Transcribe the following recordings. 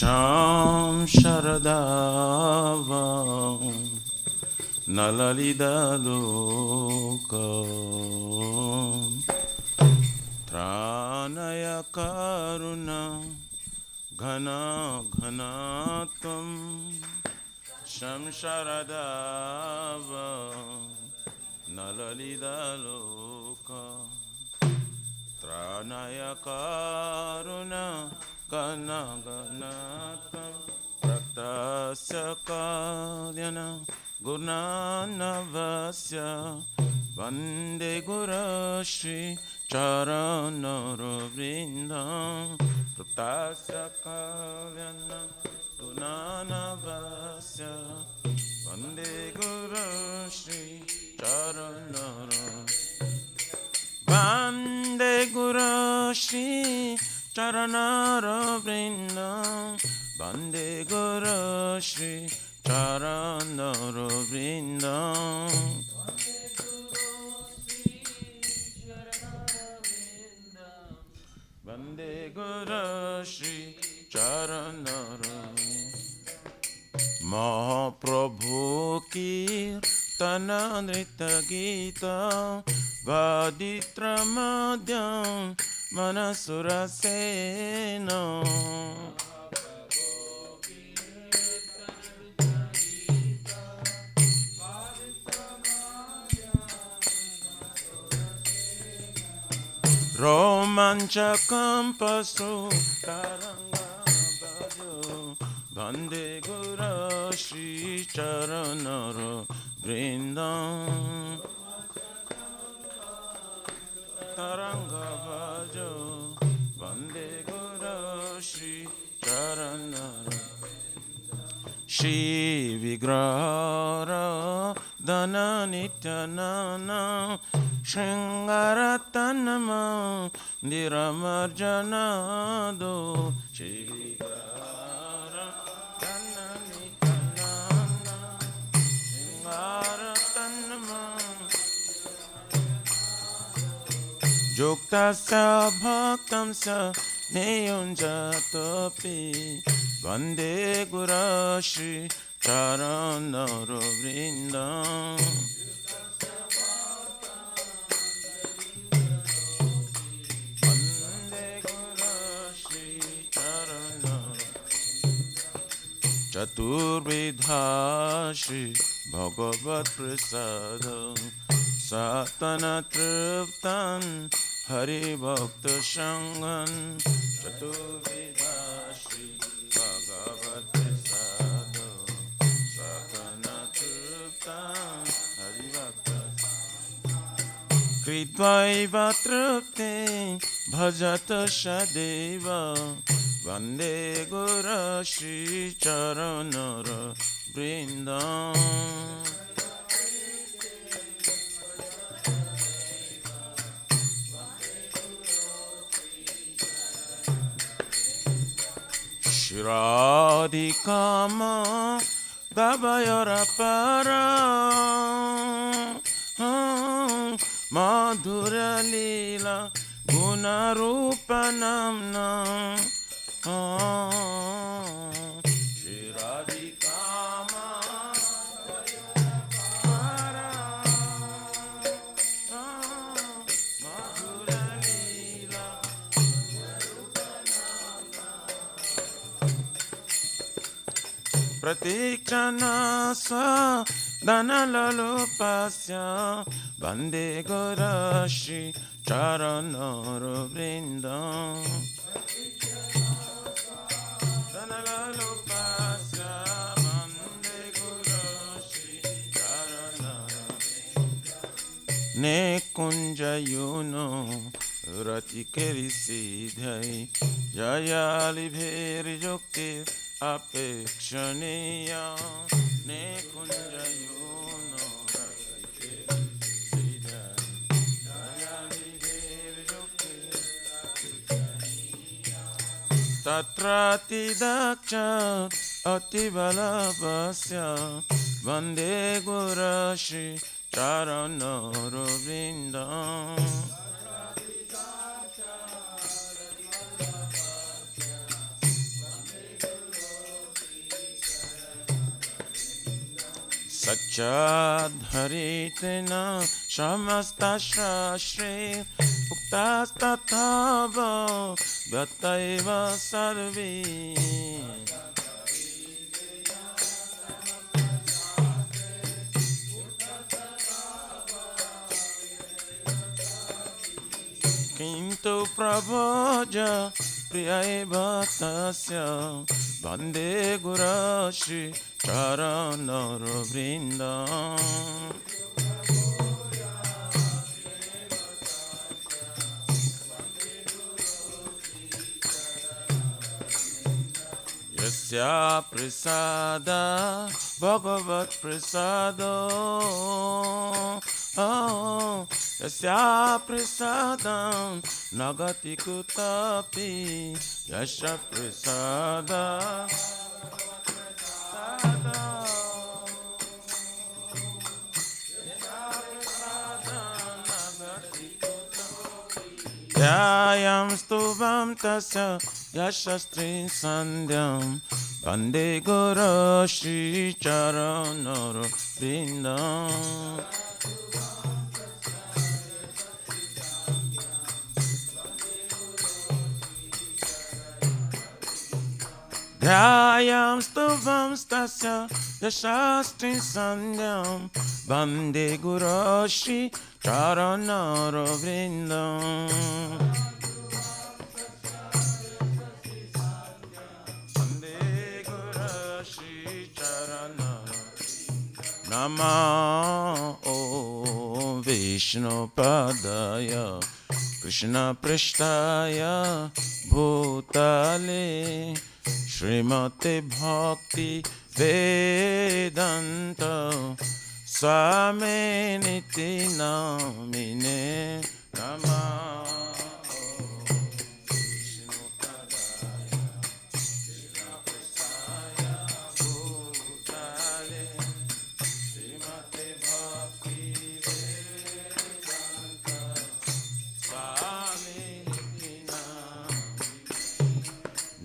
Sham Sharadavam Nalalidalokam Tranaya Karuna Ghana Ghanatam Sham Sharadavam Nalalidalokam Tranaya Karuna Gana Ganatam Praktasya Kalyana Gurnanavasya Vande Guru Shri Charanarvindam Praktasya Kalyana Gurnanavasya Vande Guru Shri Charanarvindam Vande Guru Shri Charanarvindam Vande Guru Shri Charanarvindam Vande Guru Shri Charanarvindam Mahaprabhu Kirtana Nrita Gita Vaditra Madhyam Manasura Sena Romanchakam Pasu Taranga Bhajo Vande Guru Shri Charanara Vrindam Taranga Bhajo Vande Guru Shri Charanara Shri Vigrahara Dana Nityanana Shringaratanama Diramarjanado Shri Vigrahara Dana Nityanana Shringaratanama Juktasya Bhaktamsa Neyunjatopi Vande Guru Shri Charanarvindam Vande Guru Shri Charanarvindam Chaturvidha Shri Bhagavat Prasadam Satana Triptan Hari Bhakta Sanghan Chaturvidha Shri Bhagavat Prasadam Satana Triptan Hari Bhakta Kritvaiva Tripte Bhajata Shadeva Vande Guru Shri Charanara Vrindam Shradhikama Dabayara Para Madhura Lila Gunarupanamna Shradhikama Para Madhura Lila Pratikshana Swa Danalalupasya Vande Guru Shri Charanarvindam Danalalupasya Vande Guru Shri Charanarvindam ne kunja yuno rati kerisi dhai jayali bheri jokti apekshaniya ne kunja yuno rati kerisi dhai jayali bheri jokti tatrati daksha atibalabhasya vande gurashi charanaro vrindam Sachadharitena shamastashrashre uktastatthava vyataiva sarve Kintu prabhaja priyaiva tasya vande gurashi charanaro vrindam Yasya prasada bhagavat prasado Yasya prasadam nagati kutapi Yasya prasada Yayam stuvam tasya yashastri sandhyam Vande guru shri charanaro vrindam Dhyayam stuvam stasya yashastri sandhyam Vande guru shri charanaro vrindam Nama O Vishnu Padaya Krishna Prishtaya Bhutale Srimate Bhakti Vedanta Swami Niti Namine Nama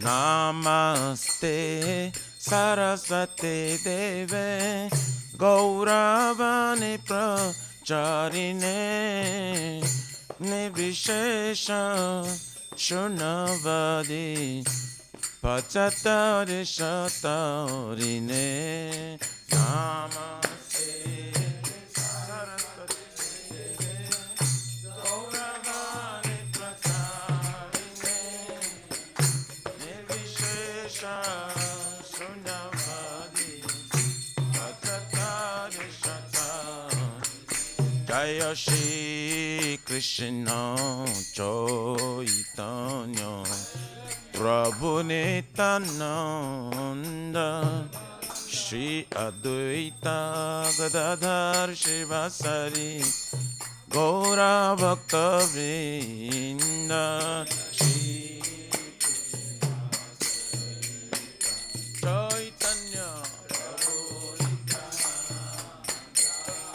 Namaste Saraswati Deve Gauravani Pracharine Nirvishesha Shunavadi Pachatari Shatarine Namaste Saraswati Deve Gauravani Pracharine Nirvishesha Shunavadi Pachatari Shatarine Jaya Shri Krishna Chaitanya Prabhu Nityananda Shri Advaita Gadadhar Shivasari Gaura Bhakta Vrinda Shri Chaitanya Prabhu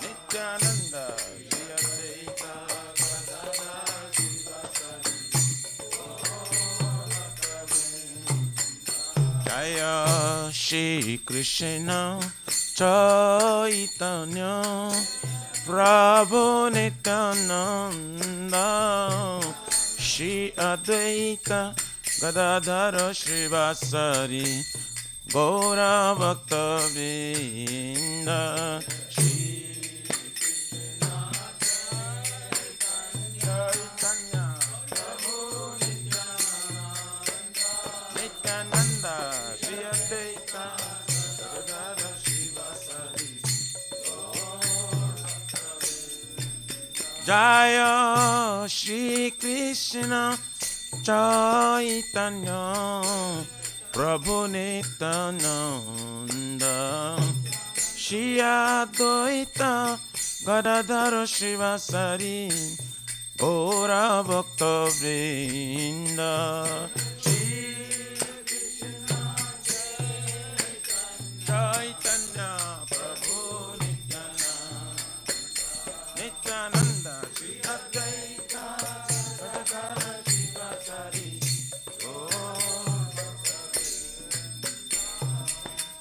Nityananda Shri Advaita Gadadhar Shivasari Jaya Shri Krishna Chaitanya Prabhu Nityananda Shri Advaita Gadadhara Shivasari Gaura Bhakta Vrinda Shri Chaitanya Prabhu Nityananda Shri Advaita Gadadhara Shivasari Jaya Shri Krishna Chaitanya Prabhu Nityananda Shri Advaita Gadadhara Shivasari Gaura Bhakta Vrinda Chaitanya Prabhu Nityananda Shri Advaita Gadadhara Shivasari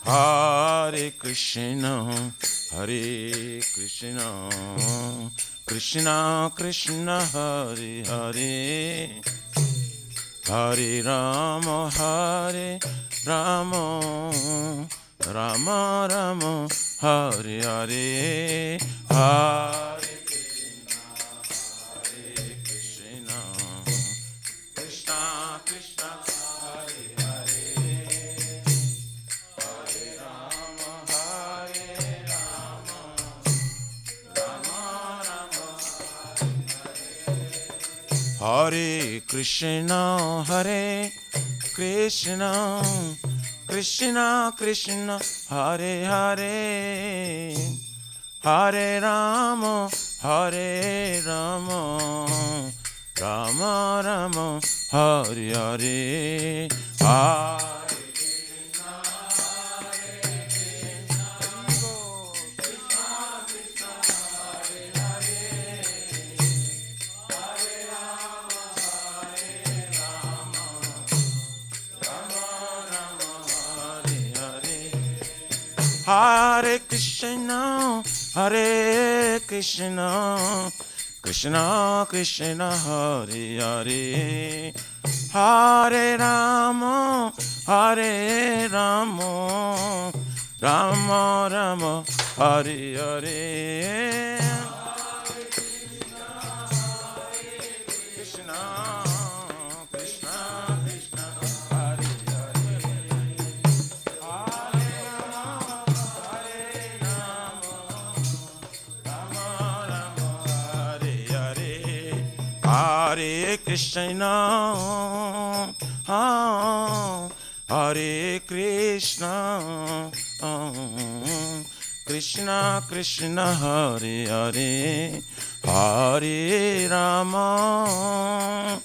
Hare Krishna Hare Krishna Krishna Krishna Hare Hare Hare Rama Hare Rama Rama Rama Hare Hare Hare Krishna Krishna Krishna Hare Hare Hare Rama Hare Rama Rama Rama Hare Krishna Hare Krishna Krishna Krishna Hare Hare Hare Rama Hare Rama Rama Rama Hare Hare Hare Hare Krishna, Hare Krishna, Krishna Krishna, Hare Hare, Hare Rama, Hare Rama, Rama Rama, Hare Hare. Hare Krishna, Hare Krishna, Krishna Krishna, Hare Hare, Hare Rama,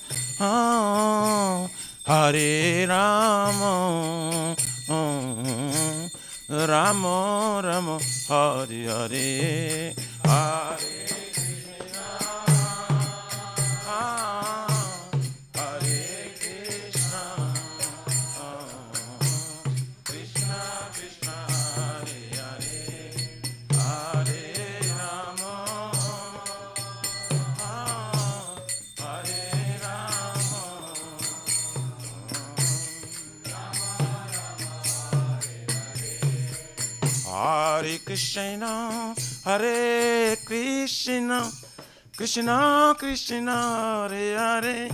Hare Rama, Rama Rama, Hare Hare, Hare Hare Krishna, Hare Krishna, Krishna Krishna, Hare Hare,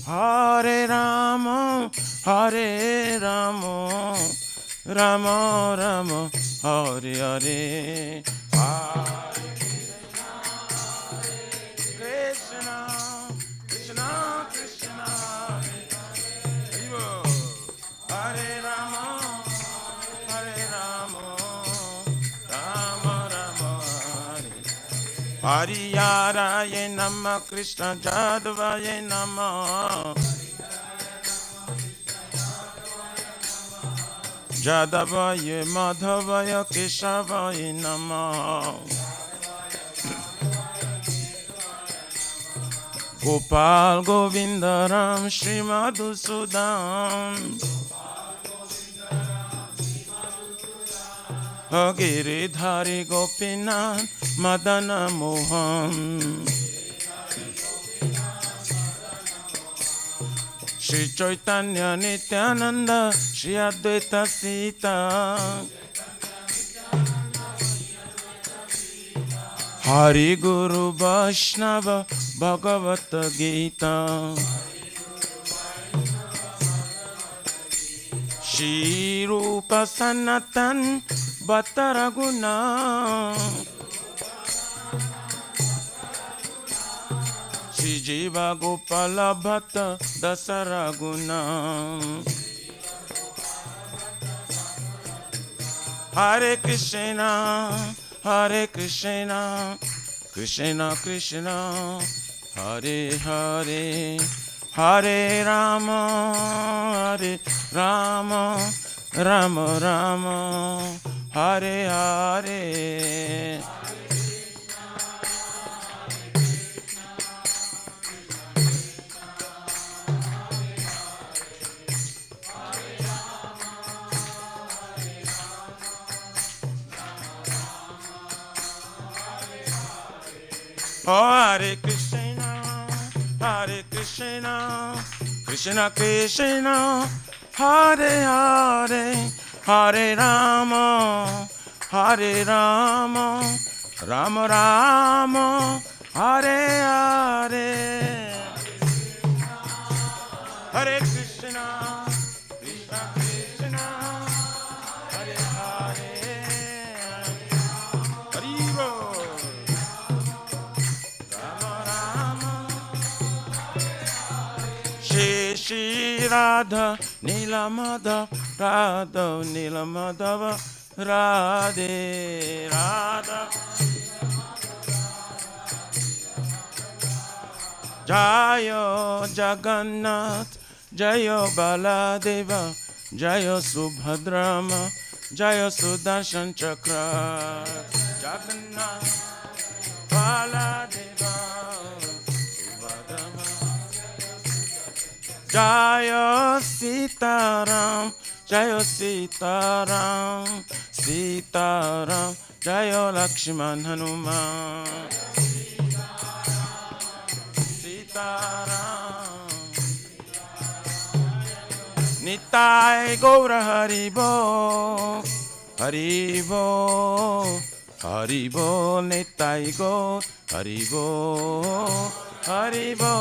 Hare Rama, Hare Rama, Rama Rama, Hare Hare, Hare Krishna, Krishna Krishna, Hare Rama. Hariyaraye Namah Krishna Jadavaye Namah Jadavaye Madhavaya Keshavaya Namah Gopal Govindaram Shri Madhusudan Giridhari Gopinath Madana Mohan Shri Chaitanya Nityananda Shri Advaita Sita Hari Guru Vaishnava Bhagavata Gita Shri Rupa Sanatan Bhattaraguna Jiva Gopala Bhatta Dasara Guna. Hare Krishna, Hare Krishna, Krishna Krishna, Hare Hare, Hare Rama, Hare Rama, Rama Rama, Hare Hare. Hare Krishna, Hare Krishna, Krishna Krishna, Hare Hare, Hare Rama, Hare Rama, Rama Rama, Hare Hare. Hare Krishna, Krishna Krishna, Hare Hare, Hare Bol. Shri Radha Nilamada Radha Nilamadava Radhe Radha Jayo Jagannath Jayo Baladeva Jayo Subhadrama Jayo Sudarshan Chakra Jagannath Baladeva Jaya Sitaram, Jaya Sitaram, Sitaram, Jaya Lakshman Hanuman, Sitaram, Nitai Gaura Haribo, Haribo, Haribo, Nitai Gaur, Haribo, Haribo.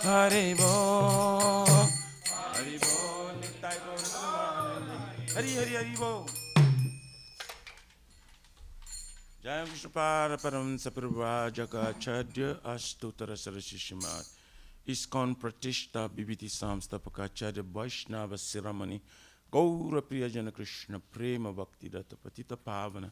Haribo, Haribo, Nitai Gaur, Haribo. Jai Vishnupada Param Saprabha Jagacharya Ashtutara Sarasishimad ISKCON Pratishta Bibhiti Samstapakacharya Vaishnava Siramani Gaura Priyajana Krishna Prema Bhakti Datta Patita Pavana.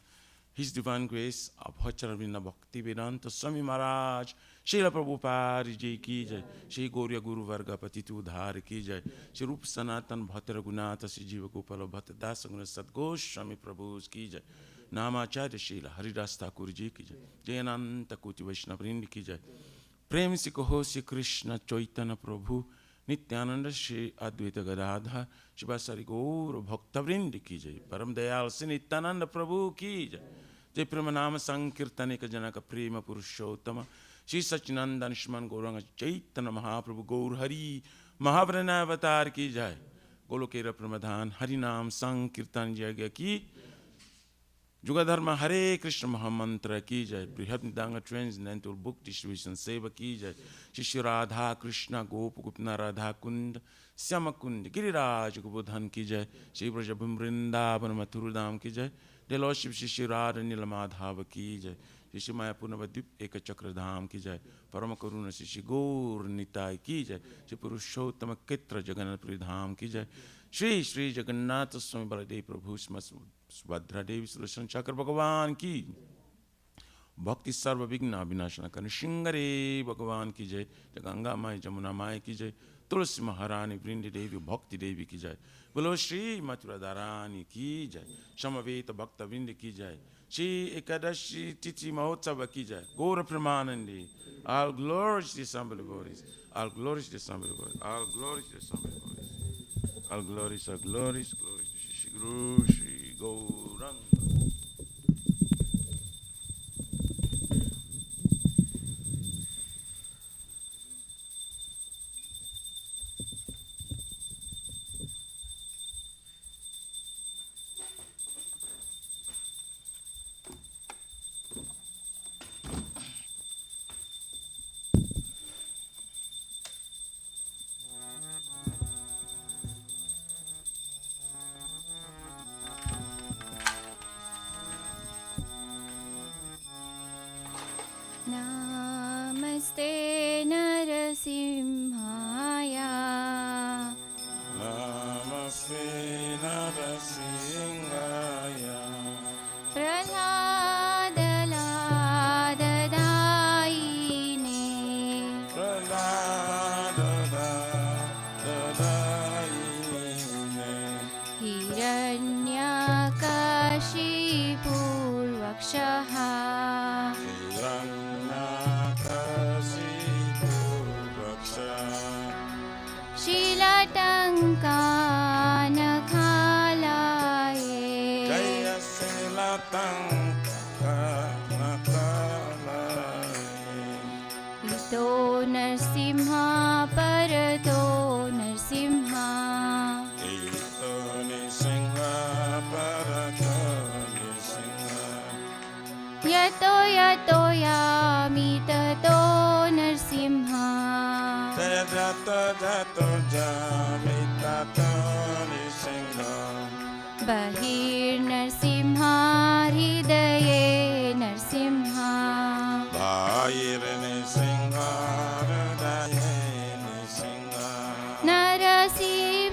His Divine Grace Abhacharavina Bhakti Vedanta Swami Maharaj Srila Prabhupada Ji Ki Jai, Shri Gauriya Guru Varga Patitu Udhar Ki Jai, Shri Rup Sanatan Bhatta Raghunatha Shri Jiva Gopala Bhatta Dasa Guna Sadghosh Swami Prabhus Ki Jai, Namacharya Srila Haridas Thakur Ji Ki Jai, Jayananta Koti Vaishnavrind Ki Jai, Prem Si Kaho Shri Krishna Chaitanya Prabhu, Nityananda Shri Advaita Gadadhar, Shri Vasari Gaur Bhaktavrind Ki Jai, Param Dayal Shri Nityananda Prabhu Ki Jai, Jai Pramanama Sankirtanika Janaka Prema Purushottama, Shri Sachinanda Nishman Gauranga Chaitanya Mahaprabhu Gaur Hari Mahavrana Avatar Ki Jai, Golokera Pramadhan Hari Nam Sankirtan Jagya Ki, Jugadharma Hare Krishna Mahamantra Ki Jai, Brihad Nidanga Transcendental Book Distribution Seva Ki Jai, Shri Radha Krishna Gopagupna Radha Kund, Syama Kund, Giriraj Gopodhan Ki Jai, Shri Brajabhum Vrindavan Mathurudam Ki Jai, The Lordship Shri Radha Nilamadhava Ki Jai, Shri Mayapur Navadvip Eka Chakradham Ki Jai, Parama Karuna Shri Gaur Nitai Ki Jai, Shri Purushottama Ketra Jagannath Pridham Ki Jai, Shri Shri Jagannath Swami Baladev Prabhu Subhadra Devi Sudarshan Chakra Bhagavan Ki, Bhakti Sarva Vigna Vinashana Karni Shingare Bhagavan Ki Jai, Ganga Mai Jamuna Mai Ki Jai, Tulsi Maharani Vrindi Devi Bhakti Devi Ki Jai, Bolo Shri Mathura Dharani Ki Jai, Shamaveta Bhakta Vrindi Ki Jai, Shri Ekadashi Titi Mahotsava Ki Jai, Gaura Pramanandi, all glories to the Assembly Bodies, all glories to the Assembly Bodies, all glories to the Assembly Bodies, all glories, glories to Shri Guru Shri Gauranga. Namaste नरसिंहाय Namaste Narasingaya प्रह्लादलाददायिने Praladadadadayine हिरण्यकशिपूर्वक्षः Hiranyakasipuvaksha शीलटङ्कानखालाये Jaya Silatangkanakalaye इतो नरसिंहा परतो Narasimha Ito Nisingha Parato Nisingha यतो यतो यामि ततो Narasimha Jaya Jato Jato Jamitato Nisingha बहिर्नरसिंहा हृदये Narasimha Bhayir Nisingha Hridaye Nisingha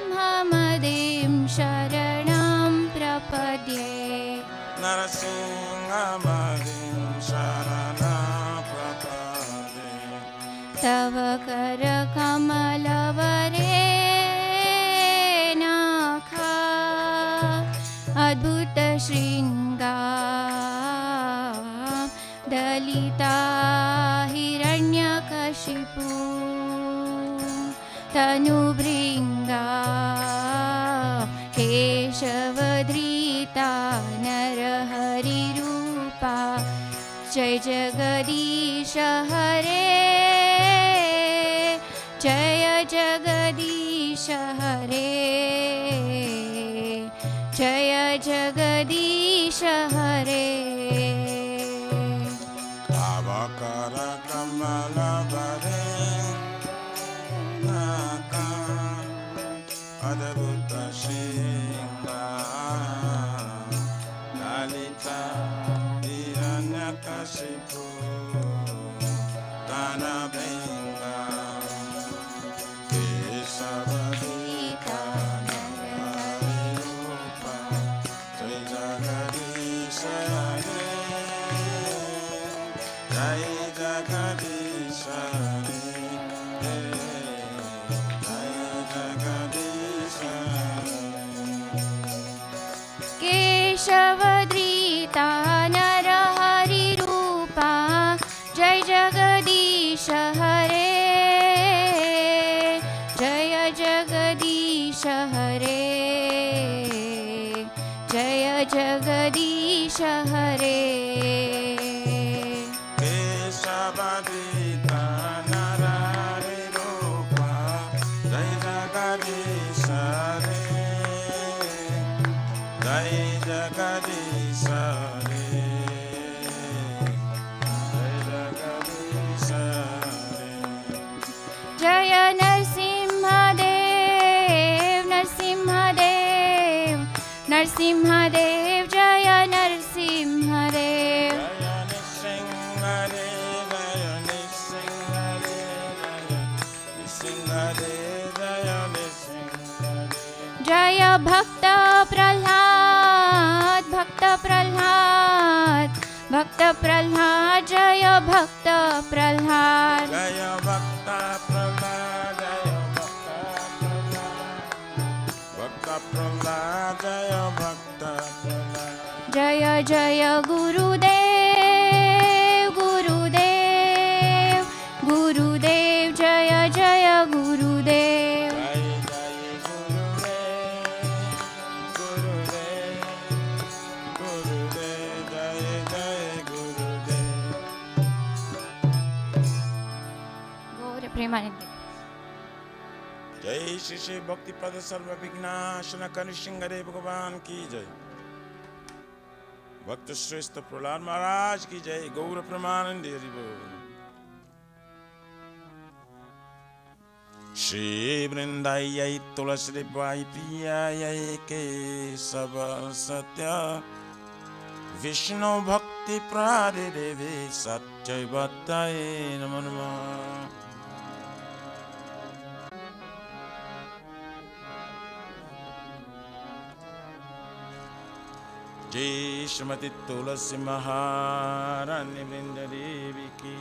नरसिंहमदिं शरणं प्रपद्ये Narasingha Madhim Sharana Prapade तव करकमलवरे नाखा अद्भुतशृङ्गार दलिता हिरण्यकशिपु तनुभृङ्गा केशवधृता नरहरिरूपा जय जगदीश हरे जय जगदीश हरे जय जगदीश हरे Avakara Kamala Bare Naka Adabhuta Shinga Lalita Hiranyakashipu Tanabhinga Kesavadita Nararupa Jai Jagadisha Hare Jai Jagadisha Hare Jai Jagadisha केशवधृता नरहरिरूपा जय जगदीश हरे जय जगदीश हरे जय जगदीश हरे Kesavadita Nararirupa Jai Jagadisha Hare Jai Jagadisha Hare Jai Jagadisha Hare जय नरसिंहदेव नरसिंहदेव नरसिंहदेव जय Narasimhadeva Jaya Nisingare Jaya Nisingare Jaya Nisingare जय भक्त प्रह्लाद भक्त प्रह्लाद भक्त प्रह्लाद जय भक्त Prahlad Jaya Bhakta Prahlad Jaya Bhakta Prahlad Jaya Bhakta Prahlad जय जय गुरुदेव गुरुदेव गुरुदेव जय जय गुरुदेव Jai Jai Gurudev Gurudev Jai Jai Gurudev गौर Premanand Jai Shri Shri Bhakti Pada Sarva Vignashana Kanishingare Bhagavan Ki Jai Bhakta Shrestha Prahlad Maharaj Ki Jai Gaura Pramanandi Hari Bol Shri Vrindayai Tulasi Bai Piyayai Kesava Satya Vishnu Bhakti Prade Devi Satyai Bhattaye Namo Namo जय श्रीमती तुलसी महारानी वृंद देवी की।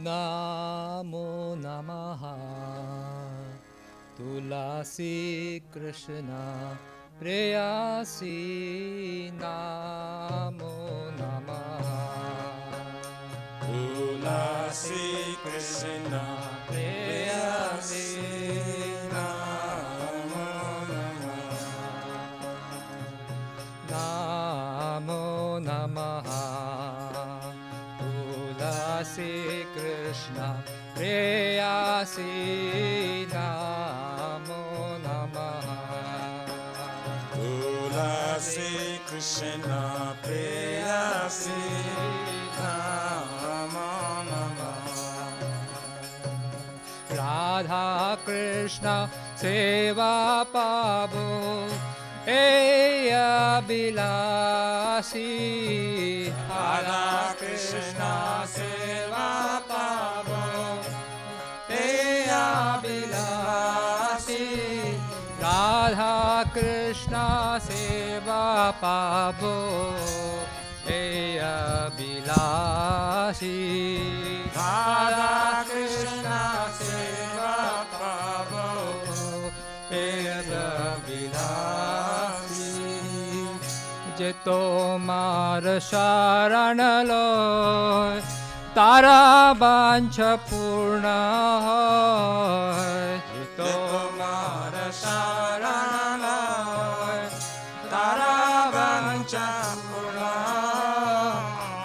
Namo Namaha Tulasi Krishna Preyasi Namo Namaha Tulasi Krishna Preyasi Namo Namo Namaha Tulasi Krishna Preyasi Namo Namaha Tulasi Krishna Preyasi Namo Radha Krishna Seva Pabo Eya Bilasi Radha Krishna Seva Pabo Eya Bilasi Radha Krishna Seva Pabo Eya Bilasi Radha Krishna Seva Pabo Eya Bilasi Je tomar sharan loy Tara bancha purna hoy Je Tomar sharan loy Tara vancha purna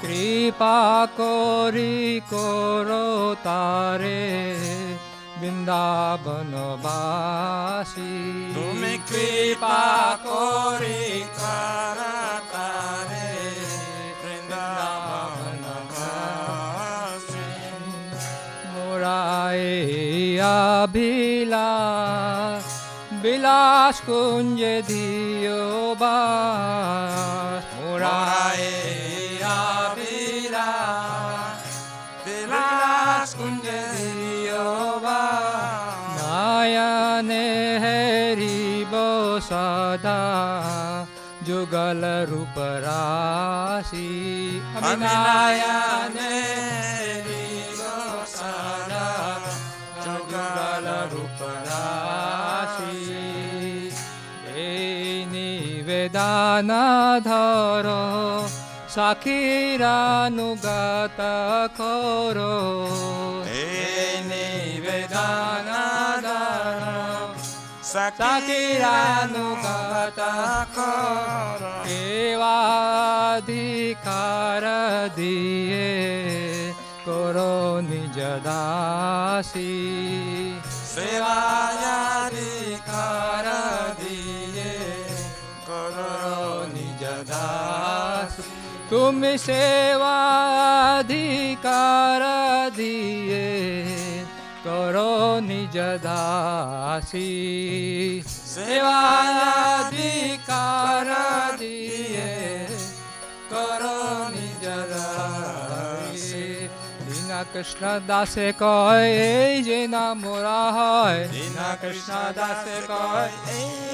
Kripa kori koro tare Vrindavanavasi Tumi kripa kori karatare Vrindavanavasi Morae abhilas Bilas kunje dhiyo bas Morae abhila Vilas kunje diyoba Nayane heri bo sada Jugal rup rasi Aminayane Rigo Sada Jugal Ruparasi Deni Vedana dharo Sakhirānugata koro Eni Vedana Dara Sakhirānugata Koro Evadhikara diye Koro nijadasi Sevayadikara diye Koro nijadasi Tumi sevadhikara diye Koro nijadasi Sevayadhikara diye Koro nijadasi Dina Krishna dase koi je na mora hoy Dina Krishna dase koi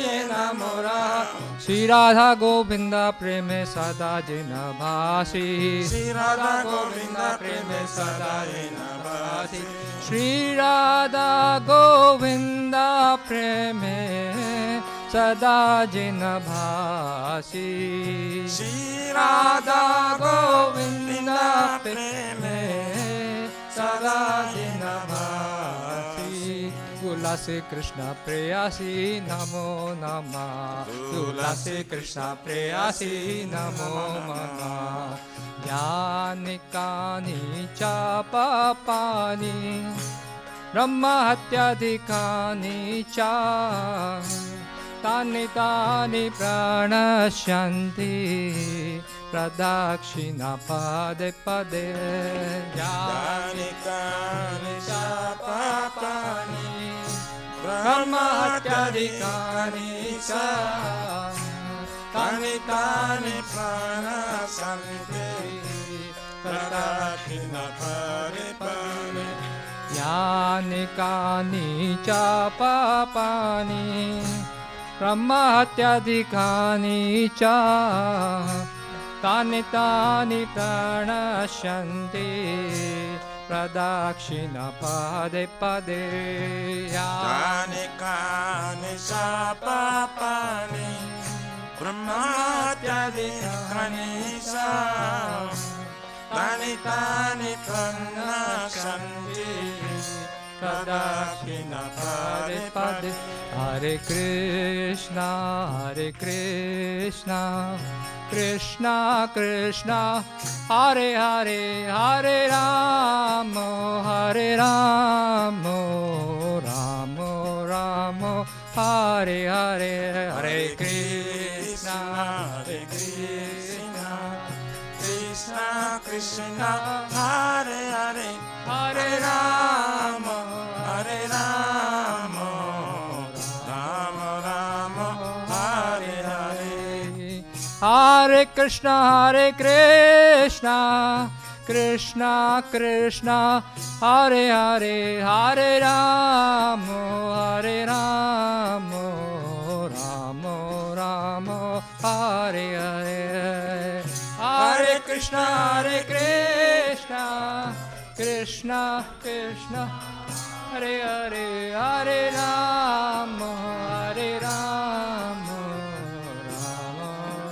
ye namora Shri Radha Govinda preme sada jina bhasi Shri Radha Govinda preme sada jina bhasi Shri Radha Govinda preme sada jina bhasi Shri Radha Govinda preme sada jina bhasi Tulasi Krishna Preyasi Namo Namah Tulasi Krishna Preyasi Namo Namah Yani Kani Cha Papani ब्रह्महत्याधिकानि च तानि तानि प्रणश्यन्ति प्रदक्षिणा पदे पदे यानि कानि च पापानि ब्रह्महत्याधिकानि च तानि तानि प्रणश्यन्ति प्रदक्षिणा पदे पदे यानि कानि च पापानि ब्रह्महत्याधिकानि च तानि तानि प्रणश्यन्ति प्रदक्षिणा पदे पदे यानि कानि च पापानि ब्रह्महत्याधिकानि च तानि तानि प्रणश्यन्ति प्रदक्षिणा पदे पदे Hare Krishna Krishna Krishna Hare Hare Hare Rama Rama Rama Hare Hare Hare Krishna Krishna Krishna Hare Hare Hare Rama Rama Rama Rama Hare Hare Hare Krishna Krishna Krishna Hare Hare Hare Rama Rama Rama Hare Hare Hare Krishna Krishna Krishna Hare Hare Hare Rama Rama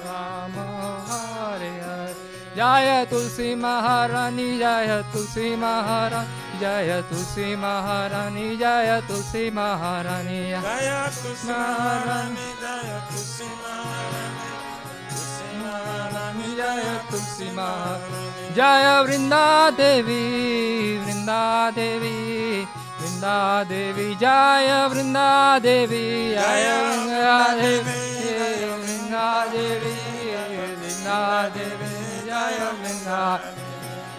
Rama Hare Hare Jaya Tulsi Maharani Jaya Tulsi Maharani Jaya Tulsi Maharani Jaya Tulsi Maharani Jaya Tulsi Maharani Jaya Tulsi Maharani Jaya Tulsi Maharani Jaya Vrinda Devi Vrinda Devi Vrinda Devi Jaya Vrinda Devi Jaya Vrinda Devi Vrinda Devi Vrinda Devi Jaya Vrinda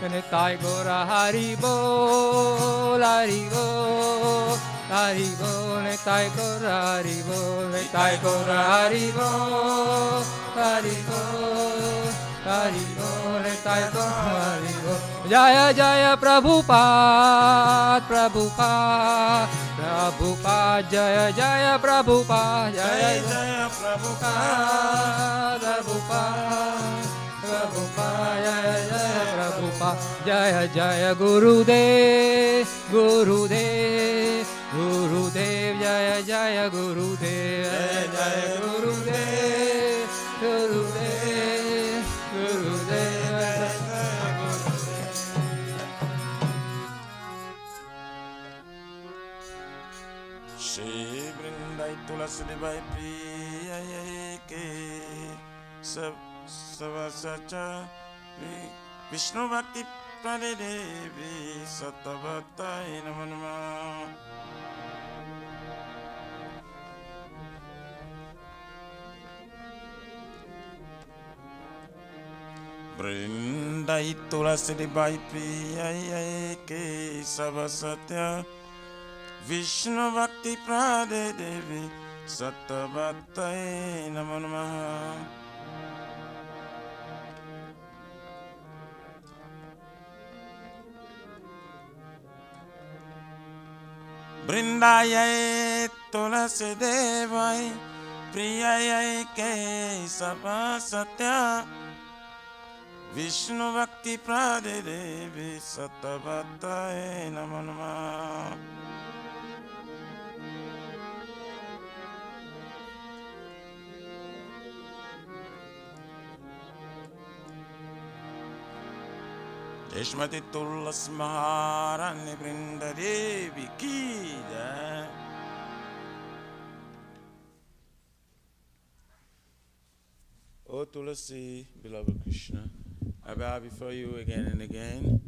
Nitai Gora Hari Bol Hari Bol Hari Bol Nitai Gora Hari Bol Nitai Gora Hari Bol Hari Bol Hari Bol Nitai Gora Hari Bol Jaya Jaya Prabhupada Prabhupada Prabhupada Jaya Jaya Prabhupada Jaya Jaya Prabhupada Prabhupada Prabhupada Jaya Jaya Prabhupada Jaya Jaya Gurudev Gurudev Gurudev Jaya Jaya Gurudev Jaya Jaya Gurudev Gurudev Gurudev Jaya Jaya Gurudev Shri Vrindai Tulasi Devi Priya Ke Savasacha Vishnu Bhakti Prade Devi Sattvatai Namo Namah Vrindai Tulasi Devi Priya Ke Savasatya Vishnu Bhakti Prade Devi Sattvatai Namo Namah Vrindayai Tulasi Devai Priyayai Ke Savasatya Vishnu Bhakti Prade Devi Sattvatai Namo Namah Deshmati Tulasi Maharani Vrinda Devi Ki Jai. O Tulasi, beloved Krishna, I bow before you again and again.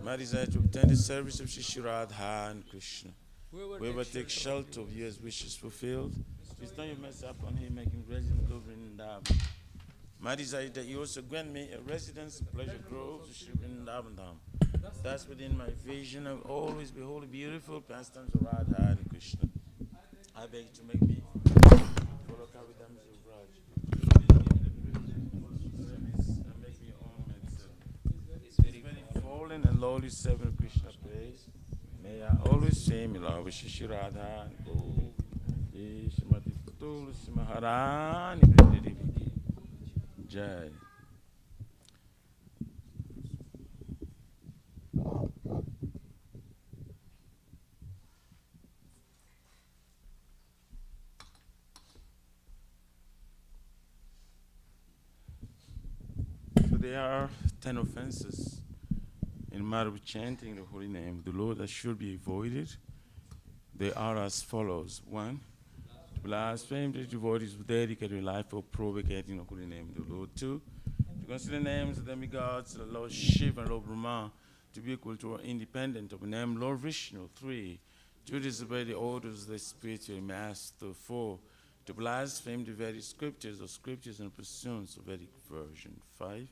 My desire to obtain the service of Shri Radha and Krishna. Whoever takes shelter of you as wishes fulfilled, bestow your mercy upon him, making resident of Vrindavan. My desire that you also grant me a residence in pleasure groves of Shri Vrindavan Dham. Thus within my vision I will always behold the beautiful pastimes of Radha and Krishna. I beg to make me follow Kavidams of Raj. And make me ornament. It's very fallen and lowly servant of Krishna praise. May I always say me love Shri Radha and Go. Shrimati Tulsi Maharani Vrindi Devi Jai. So there are 10 offenses in matter of chanting the holy name of the Lord that should be avoided. They are as follows. 1. To blaspheme the devotees who dedicate their life for propagating the holy name of the Lord. 2. To consider names of demigods, the Lord Shiva and Lord Brahma, to be equal to or independent of the name Lord Vishnu. 3. To disobey the orders of the spiritual master. 4. To blaspheme the Vedic scriptures or scriptures and pursuance of Vedic version. 5.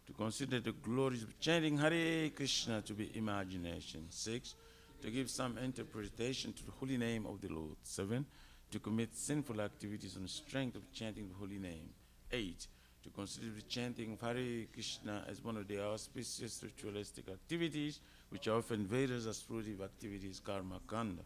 To consider the glories of chanting Hare Krishna to be imagination. 6. To give some interpretation to the holy name of the Lord. 7. To commit sinful activities on the strength of chanting the holy name. 8. To consider the chanting of Hare Krishna as one of the auspicious ritualistic activities, which are often Vedas as fruitive activities, karma kanda.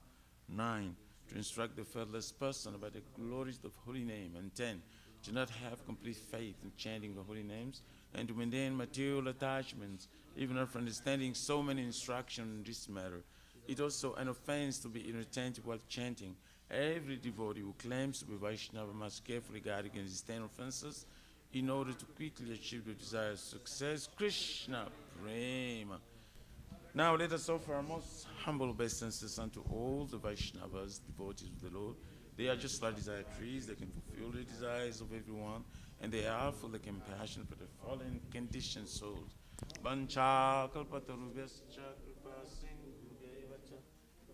9. To instruct the faithless person about the glories of holy name. And 10. To not have complete faith in chanting the holy names, and to maintain material attachments, even after understanding so many instructions in this matter. It also an offense to be inattentive while chanting. Every devotee who claims to be Vaishnava must carefully guard against these 10 offenses in order to quickly achieve the desired success. Krishna Prema. Now let us offer our most humble obeisances unto all the Vaishnavas, devotees of the Lord. They are just like desire trees, they can fulfill the desires of everyone, and they are full of compassion for the fallen conditioned souls. Vancha kalpatarubhyascha kripa sindhubheva cha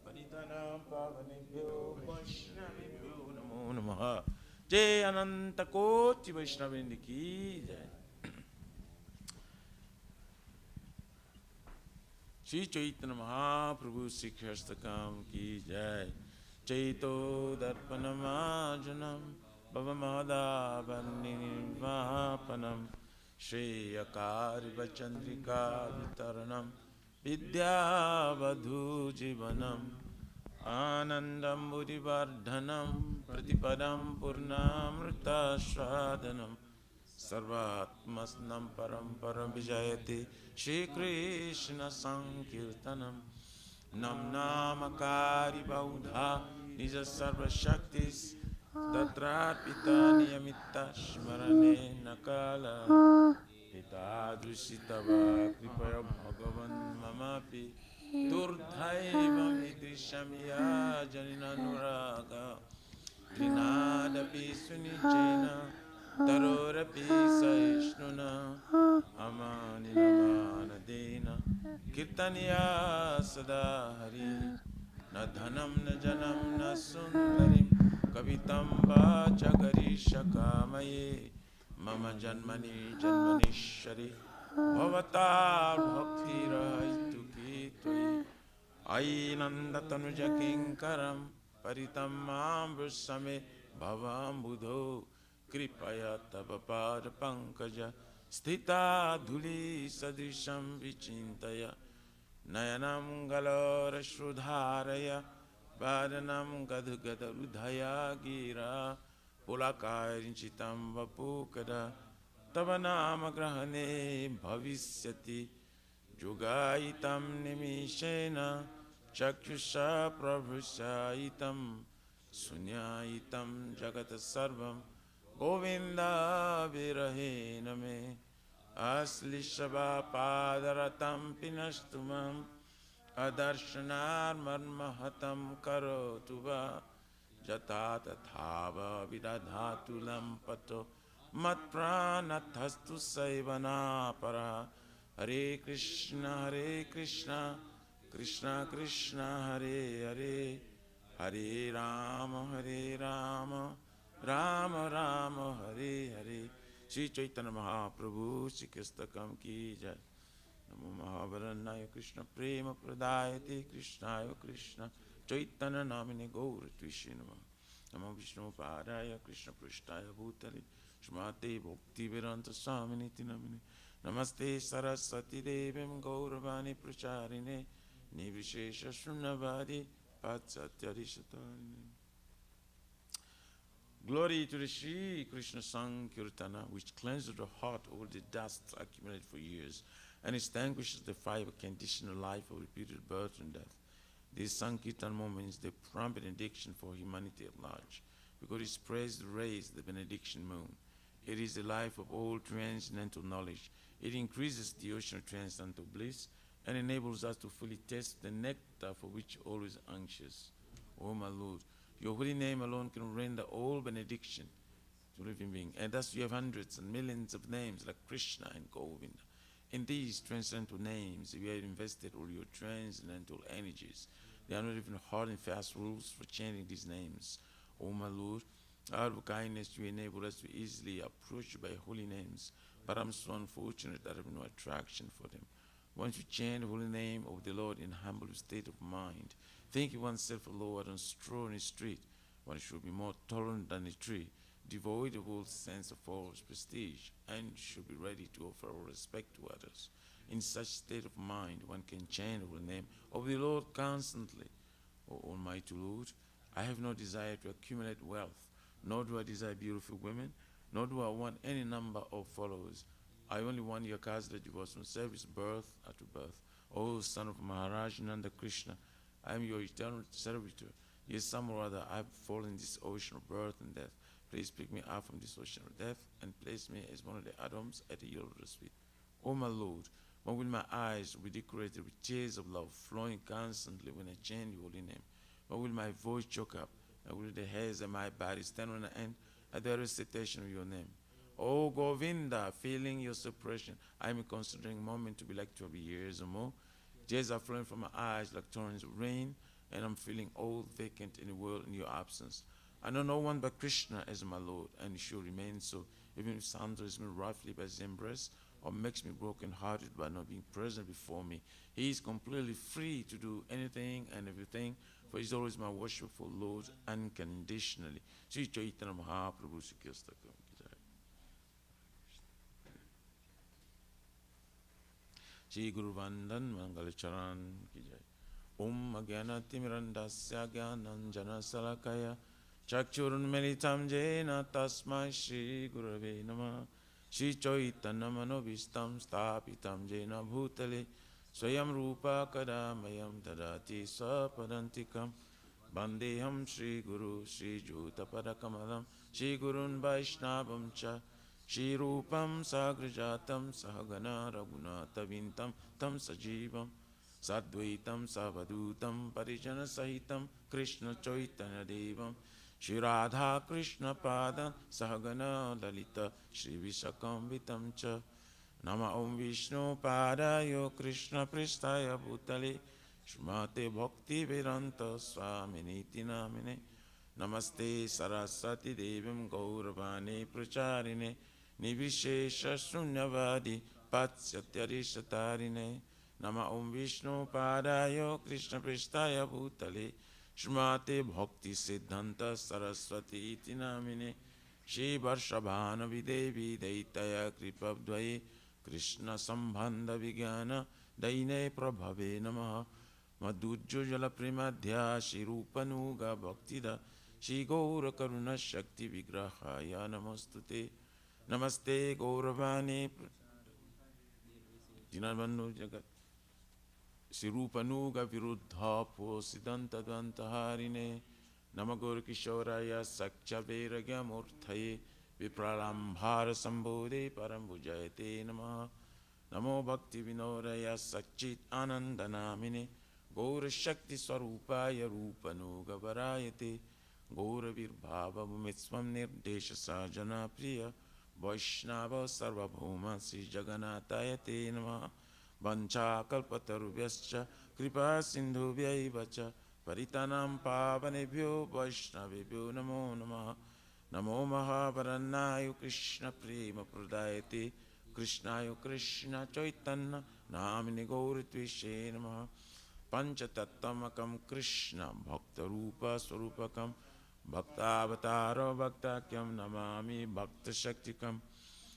paritanam pavanebhyo vaishnavibhyo namo namaha. Jai Ananta Koti Vaishnavindi ki jai. Shri Chaitanya Mahaprabhu Sikhastakam ki jai. Chaito Darpanamajanam Bhavamadavannim Vapanam Shri Akari Vachandrika Vitaranam Vidyavadhu Jivanam Anandam Buddhivardhanam Pratipadam Purnamrita Shradanam Sarvatmasnam Param Vijayati Shri Krishna Sankirtanam Nam Namakari Baudha Nija Sarva Shaktis Tatrat Pita Niyamita Shmarane Nakala Pita Dushitava Kripaya Bhagavan Mamapi Turdhaivam Idrishamya Janina Nuraga Trinadapi Sunichena Tarorapi Saishnuna Amani Namanadena Kirtaniya Sadahari Na Dhanam Na Janam Na Sundarim Kavitam Vachagari Shakamaye Mama Janmani Janmanishari Bhavatar Bhakti Raitu Kitoi Ainanda Tanuja Kinkaram Paritam Ambrusame Bhavam Budho Kripaya Tapapada Pankaja Stita Dhuli Sadrisham Vichintaya Nayanam Galora Shrudharaya Vadanam Gadhugada Rudhaya Gira Pulakarinchitam Vapukada Tavanama Grahane Bhavisyati Jugaitam Nimishena Chakshusha Prabhushaitam Sunyaitam Jagata Sarvam Govinda Virahe Name Aslishava Padaratam Pinastumam Adarshanar Marmahatam Karotuva Jatata Thava Vidadhatulam Pato Matpranathastu Saivana Para Hare Krishna, Krishna Krishna, Hare Hare, Hare Rama, Rama Rama, Hare Hare. Shri Chaitanya Mahaprabhu, Shri Kristakam ki jai. Namo Mahavarannaya Krishna Prema Pradayate Krishnaya Krishna Chaitanya Namine Gaura Tvishinama. Namo Vishnu Padaya Krishna Prishtaya Bhutale Shmate Bhakti Vedanta Swaminiti Namine. Namaste Saraswati Devim Gauravani Pracharine Nivishesha Shunnavadi Patsatyadishatarine. Glory to the Shri Krishna Sankirtana, which cleanses the heart of all the dust accumulated for years and extinguishes the fire of conditional life of repeated birth and death. This Sankirtan moment is the prime benediction for humanity at large, because it spreads the rays of the benediction moon. It is the life of all transcendental knowledge. It increases the ocean of transcendental bliss and enables us to fully taste the nectar for which always anxious. Oh my Lord, your holy name alone can render all benediction to living being. And thus you have hundreds and millions of names like Krishna and Govinda. In these transcendental names, you have invested all your transcendental energies. There are not even hard and fast rules for chanting these names. O my Lord, out of kindness you enable us to easily approach you by holy names, but I'm so unfortunate that I have no attraction for them. Once you chant the holy name of the Lord in humble state of mind, thinking oneself a Lord on straw in the street, one should be more tolerant than a tree, devoid of all sense of false prestige, and should be ready to offer all respect to others. In such state of mind, one can chant the name of the Lord constantly. O Almighty Lord, I have no desire to accumulate wealth, nor do I desire beautiful women, nor do I want any number of followers. I only want your casual devotion service birth after birth. O son of Maharaj Nanda Krishna, I am your eternal servitor. Yes, some or other I have fallen in this ocean of birth and death. Please pick me up from this ocean of death and place me as one of the atoms at the heel of the feet. O my Lord, when will my eyes be decorated with tears of love flowing constantly when I chant your holy name? When will my voice choke up? And will the hairs of my body stand on end at the recitation of your name? O Govinda, feeling your suppression, I am considering a moment to be like 12 years or more. Tears are flowing from my eyes like torrents of rain, and I'm feeling old, vacant in the world in your absence. I know no one but Krishna as my Lord, and he should remain so, even if sandals me roughly by his embrace, or makes me broken-hearted by not being present before me. He is completely free to do anything and everything, for he is always my worshipful Lord unconditionally. Sri Chaitanya Mahaprabhu Shri Krishna. Shri Guru Vandan Mangala Charan ki jai. Om Agyanatimirandasya Gyananjana Salakaya Chakchurunmilitam Jena Tasmai Shri Gurave Namah. Shri Chaitanya Manovistam Stapitam Jena Bhutale Swayam Rupa Kadamayam Tadati Sapadantikam Bandeham Shri Guru Shri Jutapadakamalam Shri Gurun Vaishnavam Cha Shri Rupam Sagrajatam Sahagana Raghunatha Vintam Tam Sajivam Sadvaitam Savadutam Parijana Sahitam Krishna Chaitanya Devam Shri Radha Krishna Padan Sahagana Lalita Shri Visakam Cha Nama Om Vishnu Padayo Krishna Pristaya Bhutale Shmate Bhakti Vedanta Swaminiti Namine Namaste Saraswati Devim Gauravane Pracharine Nivishesha Shunyavadi Patsatyadishatarine Nama Om Vishnu Padayo Krishna Pristaya Bhutale Shmate Bhakti Siddhanta Saraswati Iti Namine Shri Varshabhana Videvi Daitaya Kripabdvaye Krishna Sambhanda Vijnana Daine Prabhave Namaha Madhujjala Primadhya Shri Rupanuga Bhaktida Shri Gaura Karuna Shakti Vigrahaya Namastute Namaste Gauravani Dinabanu Jagat Shri Rupanuga Viruddha Posidanta Dvantaharine Namagur Kishoraya Sakcha Vairagya Murthaye Vipralambhara Sambodhe Parambujayate Namaha Namo Bhakti Vinodaya Sakchit Anandanamine Gaura Shakti Swarupaya Rupanuga Varayate Gaura Virbhava Mumitsvam Nirdesha Sajana Priya Vaishnava Sarvabhuma Sri Jagannatayate Namaha vanchakalpatarubhyascha kripa sindhubhyaiva cha paritanam pavanebhyo vaishnavebhyo namo namaha. Namo Mahavaranayu Krishna Prema Pradayate Krishnayu Krishna Chaitanya Namini Gauritvishe Namaha. Panchatattamakam Krishna Bhakta Rupa Swarupakam Bhaktavatara Bhaktakyam Namami Bhakta Shaktikam.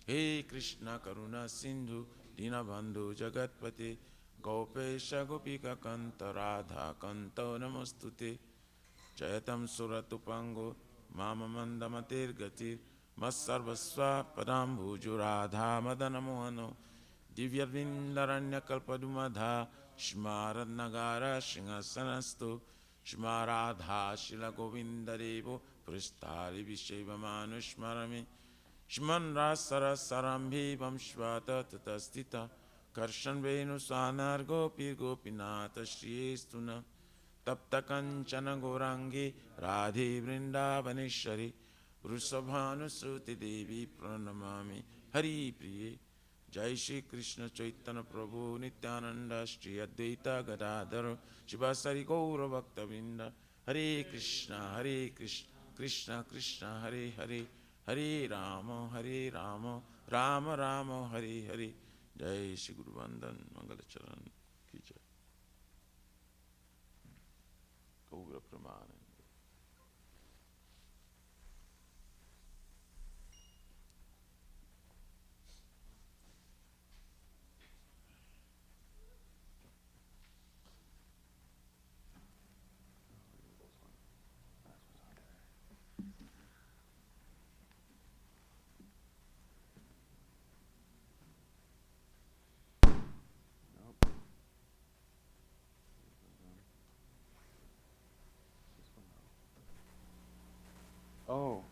He Krishna Karuna Sindhu Dinabandhu Jagatpate Gopesha Gopika Kanta Radha Kanta Namastute Jayatam Suratupango Mama Mandamatir Gatir Masarvaswa Padambuju Radha Madanamohano Divya Vindaranya Kalpadumadha Shmarad Nagara Shingasanastu Shmaradha Shila Govindarevo Pristari Visheva Manushmarami Shman Rasara Sarambhi Vamshvata Tatastita Karshan Venu Sanar Gopi Gopinata Shriyestuna Tapta Kanchana Gorangi Radhi Vrindavaneshwari Vrisabhanusuti Devi Pranamami Hari Priye. Jai Shri Krishna Chaitanya Prabhu Nityananda Shri Advaita Gadadhara Shivasari Gaura Bhaktavinda. Hare Krishna Krishna Krishna Hare Hare Hare Rama Rama Rama Hare Hare. Jai Shri Guru Vandan Mangala Charan Ki Jai. Gaura Pramana. Oh.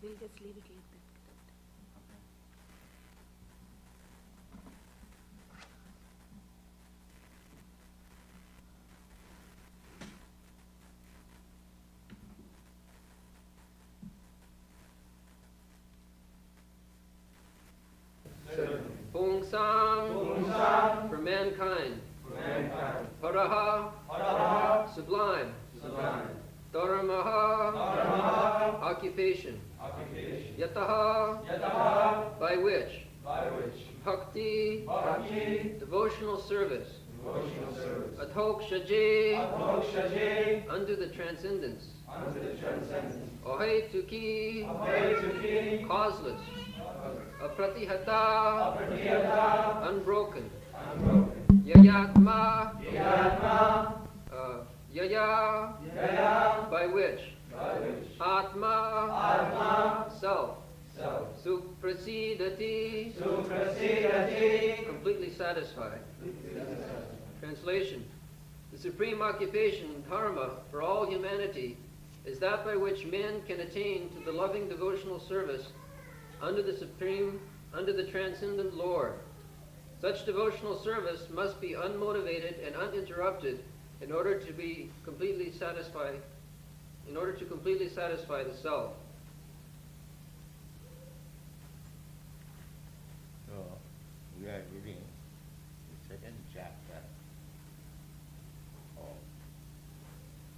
We'll just leave it like that. Pungsam, for mankind. Paraha, sublime. Dharmaha, occupation. Yataha, by which. Bhakti, devotional service. Adhokshaji, under the transcendence. Ohetuki, causeless. Apratihata, unbroken. Yayatma, yaya, by which. Atma, self. Suprasidati, completely satisfied. Translation. The supreme occupation, dharma, for all humanity is that by which men can attain to the loving devotional service under the transcendent Lord. Such devotional service must be unmotivated and uninterrupted in order to completely satisfy the self. So we are reading the second chapter of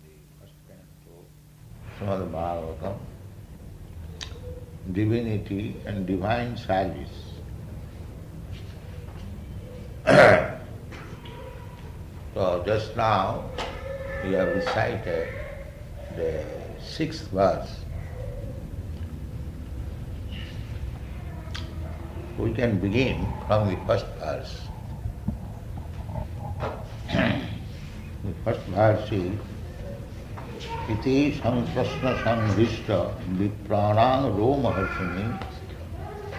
the first canto, Srimad Bhagavatam, Divinity and Divine Service. So just now we have recited the 6th verse. We can begin from the first verse. The first verse is Iti samprasna samvishta viprana romaharsini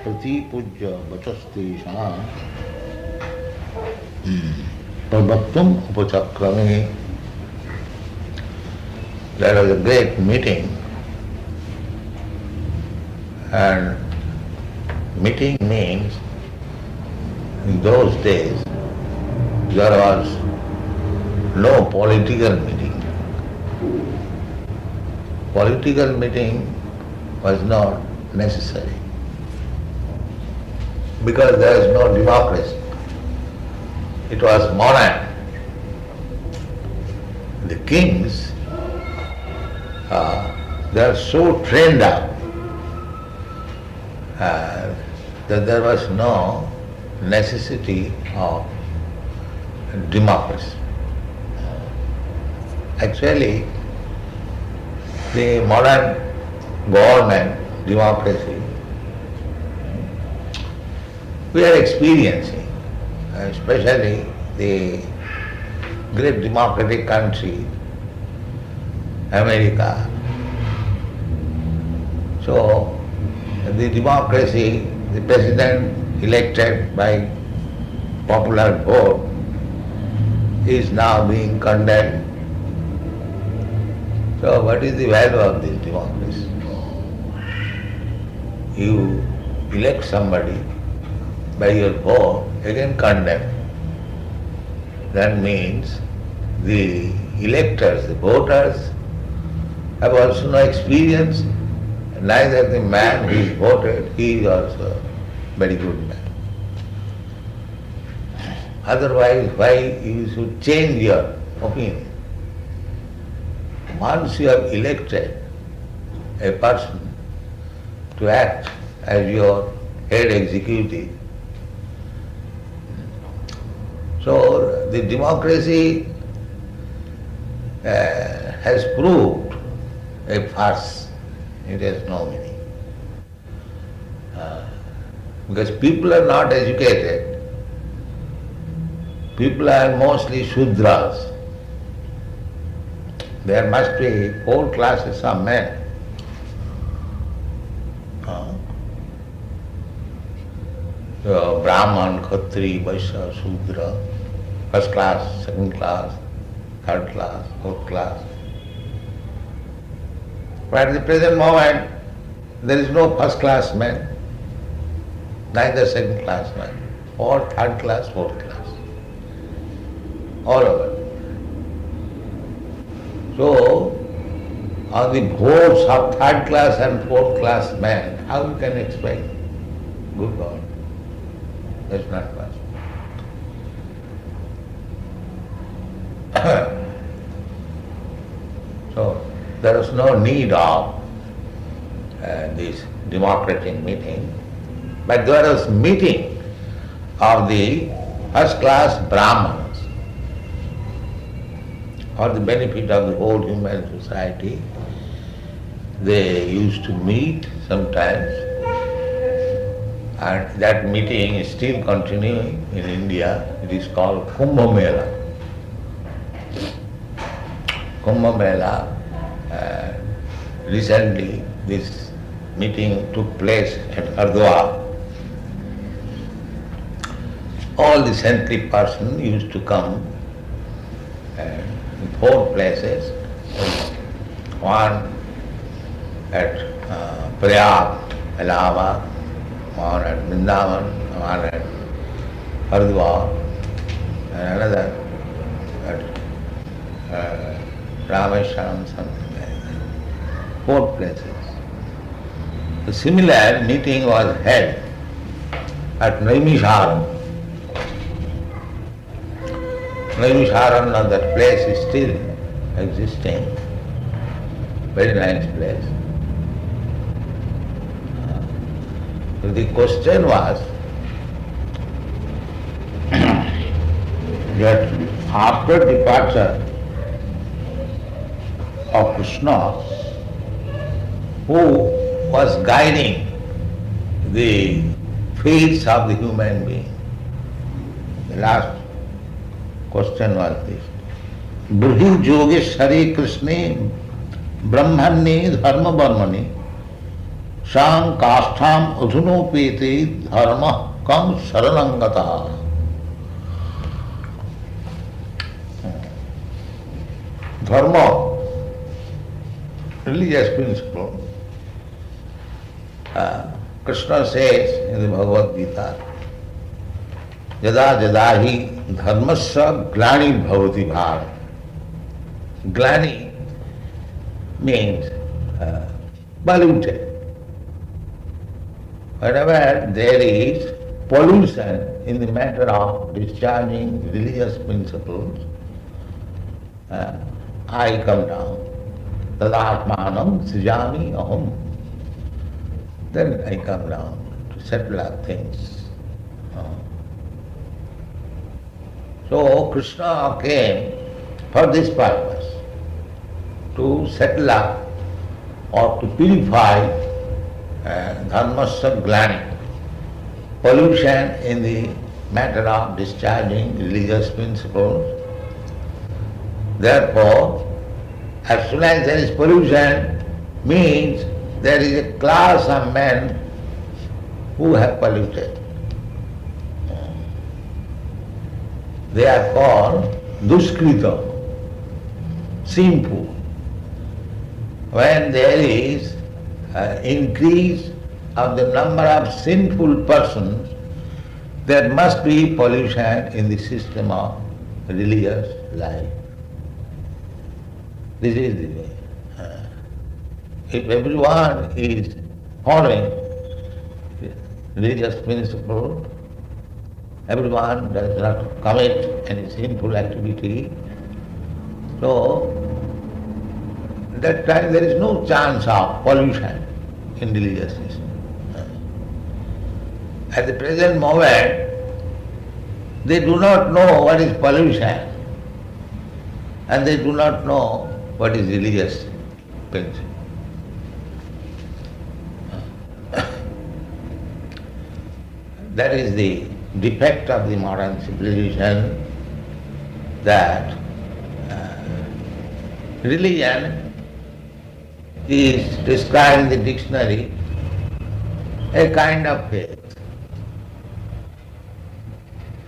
pratipujya vachastesham Prabhaktam upachakrami. There was a great meeting, and meeting means in those days there was no political meeting. Political meeting was not necessary because there is no democracy. It was monarch. The kings, they are so trained up that there was no necessity of democracy. Actually, the modern government, democracy, we are experiencing, especially the great democratic country, America. So, the democracy, the president elected by popular vote is now being condemned. So what is the value of this democracy? You elect somebody by your vote, again condemn. That means the electors, the voters, have also no experience. Neither the man who is voted, he is also a very good man. Otherwise, why you should change your opinion? Once you have elected a person to act as your head executive, so the democracy has proved a farce. It has no meaning. Because people are not educated. People are mostly Shudras. There must be 4 classes of men. So Brahman, Khatri, Vaishya, Shudra, first class, second class, third class, fourth class. But at the present moment, there is no first class man, neither second class man, or third class, fourth class, all over. So, on the votes of third class and fourth class men, how you can expect good God? That's not possible. So, there is no need of this democratic meeting, but there is meeting of the first class Brahmans for the benefit of the whole human society. They used to meet sometimes, and that meeting is still continuing in India. It is called Kumbh Mela. Kumbh Mela, recently this meeting took place at Hardwar. All the saintly persons used to come in 4 places. One at Prayag, Allahabad, one at Vrindavan, one at Haridwar, and another at Rameshwaram, something like that. 4 places. A similar meeting was held at Naimisharam. Naimisharam, now that place is still existing. Very nice place. So the question was that after departure of Krishna, who was guiding the fates of the human being? The last question was this. Bruhi Yogeshwari Krishne Brahmani Dharma Barmani Sang Kastham Adhunopeti Dharma Kam Saranangata. Dharma, religious principle. Krishna says in the Bhagavad Gita, Yada jada hi dharmasya glani bhavati bhar. Glani means polluted. Whenever there is pollution in the matter of discharging religious principles, I come down. Tadatmanam srijami aham. Then I come down to settle up things. So Krishna came for this purpose, to settle up or to purify dharmasya glani, pollution in the matter of discharging religious principles. Therefore, as soon as there is pollution, means there is a class of men who have polluted. They are called duskrita, sinful. When there is increase of the number of sinful persons, there must be pollution in the system of religious life. This is the way. If everyone is following religious principle, everyone does not commit any sinful activity, so at that time there is no chance of pollution in religious system. At the present moment, they do not know what is pollution and they do not know what is religious principle. That is the defect of the modern civilization, that religion is described in the dictionary a kind of faith,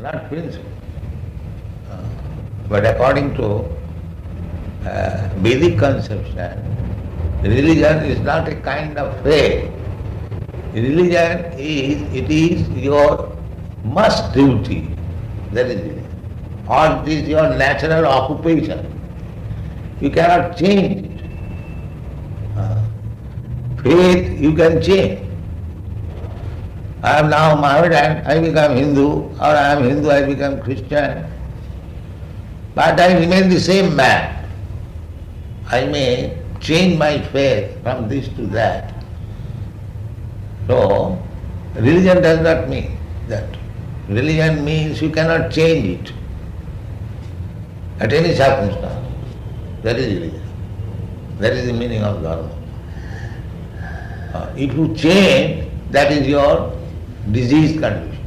not principle. But according to Vedic conception, religion is not a kind of faith. Religion is your must duty. That is religion. Or it is your natural occupation. You cannot change it. Faith you can change. I am now Mohammedan, I become Hindu, or I am Hindu, I become Christian. But I remain the same man. I may change my faith from this to that. So, religion does not mean that. Religion means you cannot change it at any circumstance. That is religion. That is the meaning of dharma. If you change, that is your disease condition.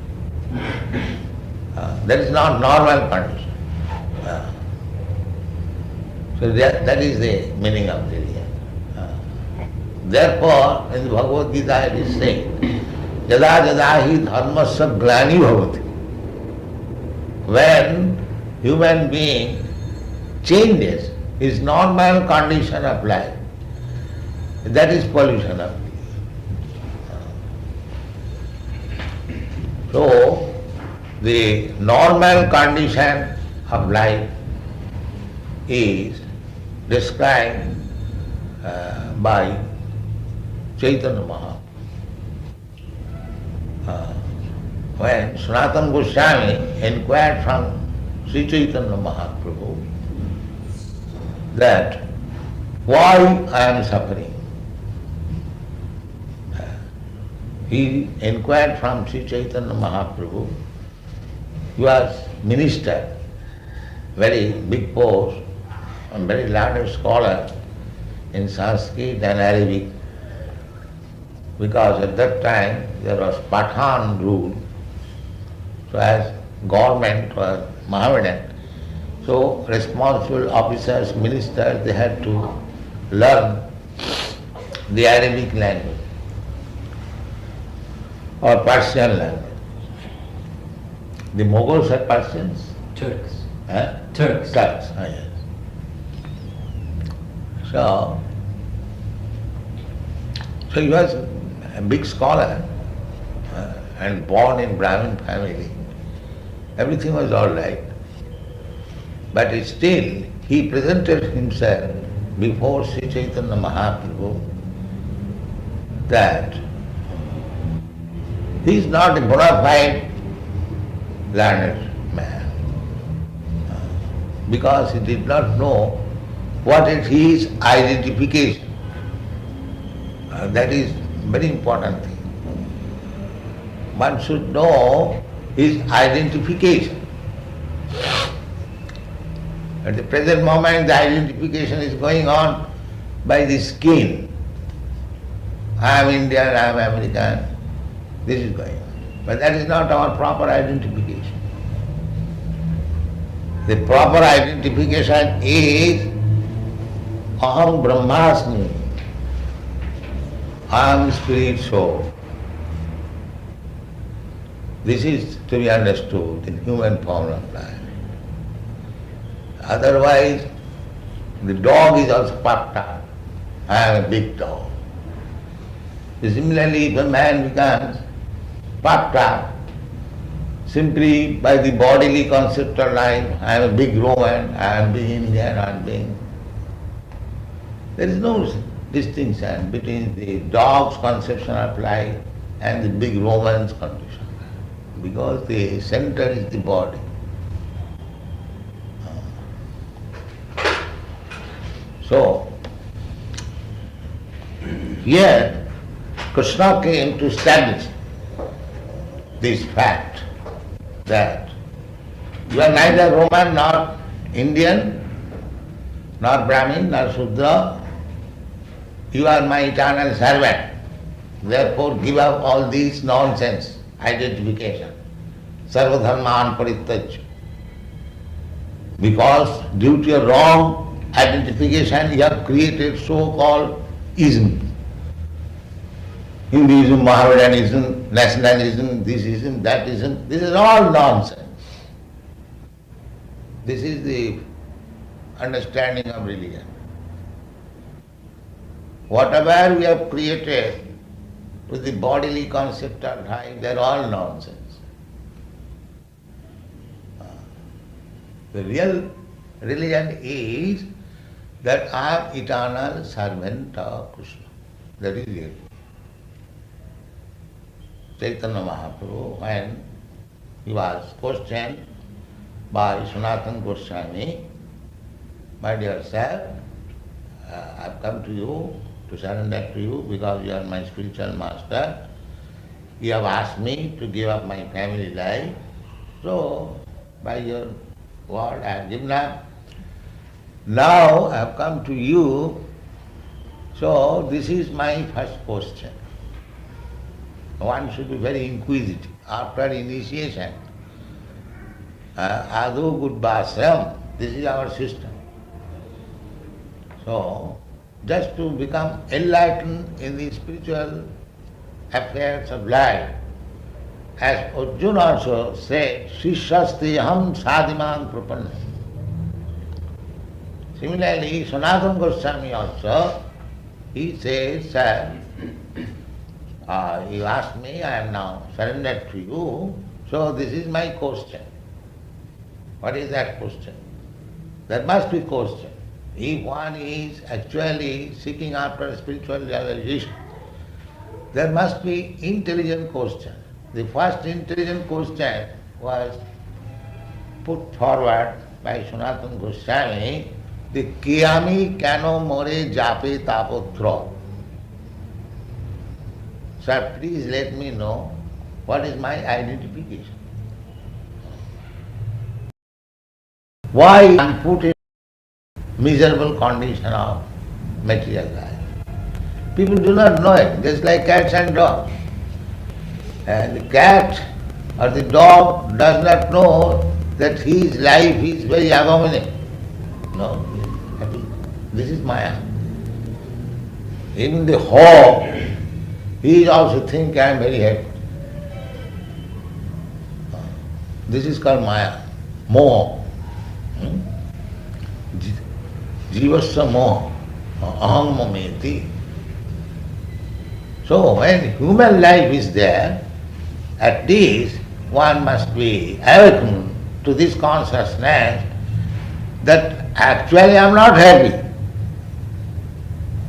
That is not normal condition. So that is the meaning of religion. Therefore, in the Bhagavad Gita it is saying, Yada jada hi dharmasya glani bhavati. When human being changes his normal condition of life, that is pollution of life. So, the normal condition of life is described by Chaitanya Mahaprabhu. When Sanatana Goswami inquired from Sri Chaitanya Mahaprabhu that why I am suffering, he inquired from Sri Chaitanya Mahaprabhu. He was minister, very big post, a very learned scholar in Sanskrit and Arabic, because at that time there was Pathan rule. So as government was Mohammedan, so responsible officers, ministers, they had to learn the Arabic language or Persian language. The Mughals are Persians? Turks. Huh? Turks. Turks, yes. So he was a big scholar and born in Brahmin family. Everything was all right. But still, he presented himself before Sri Chaitanya Mahaprabhu that he is not a bona fide learned man, because he did not know what is his identification. That is very important thing. One should know his identification. At the present moment, the identification is going on by the skin. I am Indian, I am American. This is going on. But that is not our proper identification. The proper identification is Aham Brahmasmi. I am spirit soul. This is to be understood in human form of life. Otherwise, the dog is also puffed up. I am a big dog. Similarly, if a man becomes puffed up simply by the bodily concept of life, I am a big Roman, I am big Indian, I am big. There is no distinction between the dog's conception of life and the big Roman's conception of life, because the center is the body. So, here Krishna came to establish this fact that you are neither Roman nor Indian, nor Brahmin, nor Shudra. You are my eternal servant. Therefore give up all these nonsense identification. Sarvadharman parityajya. Because due to your wrong identification, you have created so-called ism. Hinduism, Mohammedanism, nationalism, this ism, that ism. This is all nonsense. This is the understanding of religion. Whatever we have created with the bodily concept of life, they are all nonsense. The real religion is that I am eternal servant of Krishna. That is it. Chaitanya Mahaprabhu, when he was questioned by Sanatana Goswami, my dear sir, I have come to you to surrender to you because you are my spiritual master. You have asked me to give up my family life. So, by your word, I have given up. Now I have come to you. So, this is my first question. One should be very inquisitive. After initiation, Adu Gudbasram, this is our system. So, just to become enlightened in the spiritual affairs of life, as Arjuna also said, Shishasti Ham Sadhiman Prapanna. Similarly, Sanatana Goswami also, he says, sir, you asked me, I am now surrendered to you, So this is my question. What is that question? That must be question. If one is actually seeking after spiritual realization, there must be intelligent question. The first intelligent question was put forward by Sanatana Goswami, the Kiyami Kano More Jape Tapotra. Sir, please let me know what is my identification. Why I am put in miserable condition of material life? People do not know it, just like cats and dogs. And the cat or the dog does not know that his life is very abominable. No, he is happy. This is Maya. Even the hog, he is also think I am very happy. This is called Maya, Moha. Jivasya moha, aham mameti. So when human life is there, at least one must be awakened to this consciousness that actually I am not happy.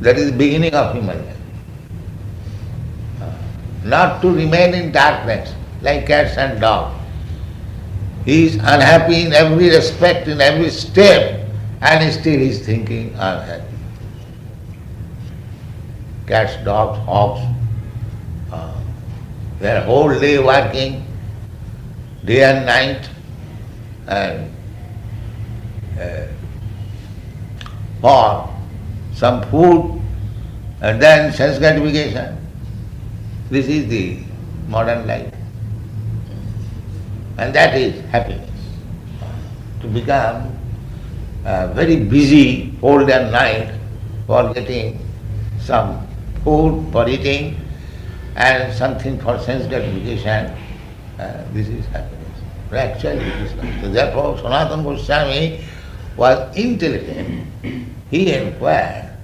That is the beginning of human life. Not to remain in darkness like cats and dogs. He is unhappy in every respect, in every step, and still he is thinking unhappy. Cats, dogs, hogs, their whole day working, day and night, and for some food and then sense gratification. This is the modern life. And that is happiness. To become very busy whole day and night for getting some food for eating and something for sense gratification, this is happiness. But actually it is not. So therefore Sanatana Goswami was intelligent. He inquired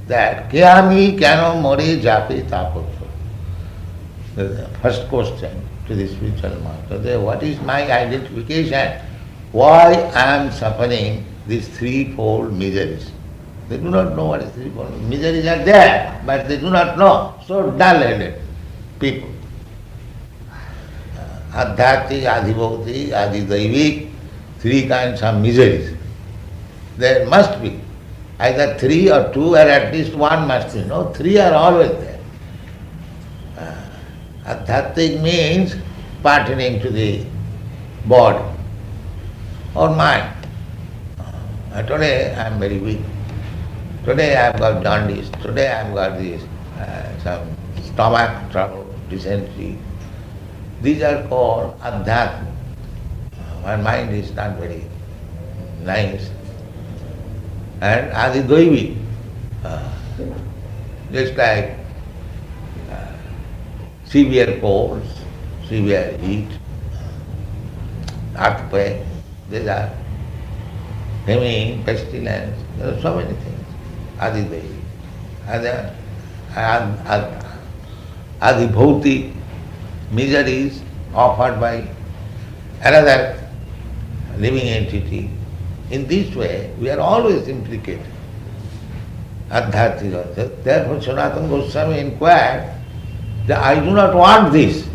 that Kiyami Kano More Jape Tapotra. The first question to the spiritual master, what is my identification? Why I am suffering these threefold miseries? They do not know what is threefold. Miseries are there, but they do not know. So dull-headed people. Adhyatmic, adhibhautik, adhidaivik, three kinds of miseries. There must be either three or two, or at least one must be. No, three are always there. Adhyatmic means pertaining to the body or mind. Today I am very weak. Today I have got jaundice. Today I have got this some stomach trouble, dysentery. These are called adhyatmic. My mind is not very nice. And adhidaivik, just like severe colds, severe heat, earthquake, these are famine, pestilence, there are so many things. Adhidaivik. Adhibhautik, miseries offered by another living entity. In this way, we are always implicated. Adhyatmic. Therefore, Sanatana Goswami inquired that I do not want this.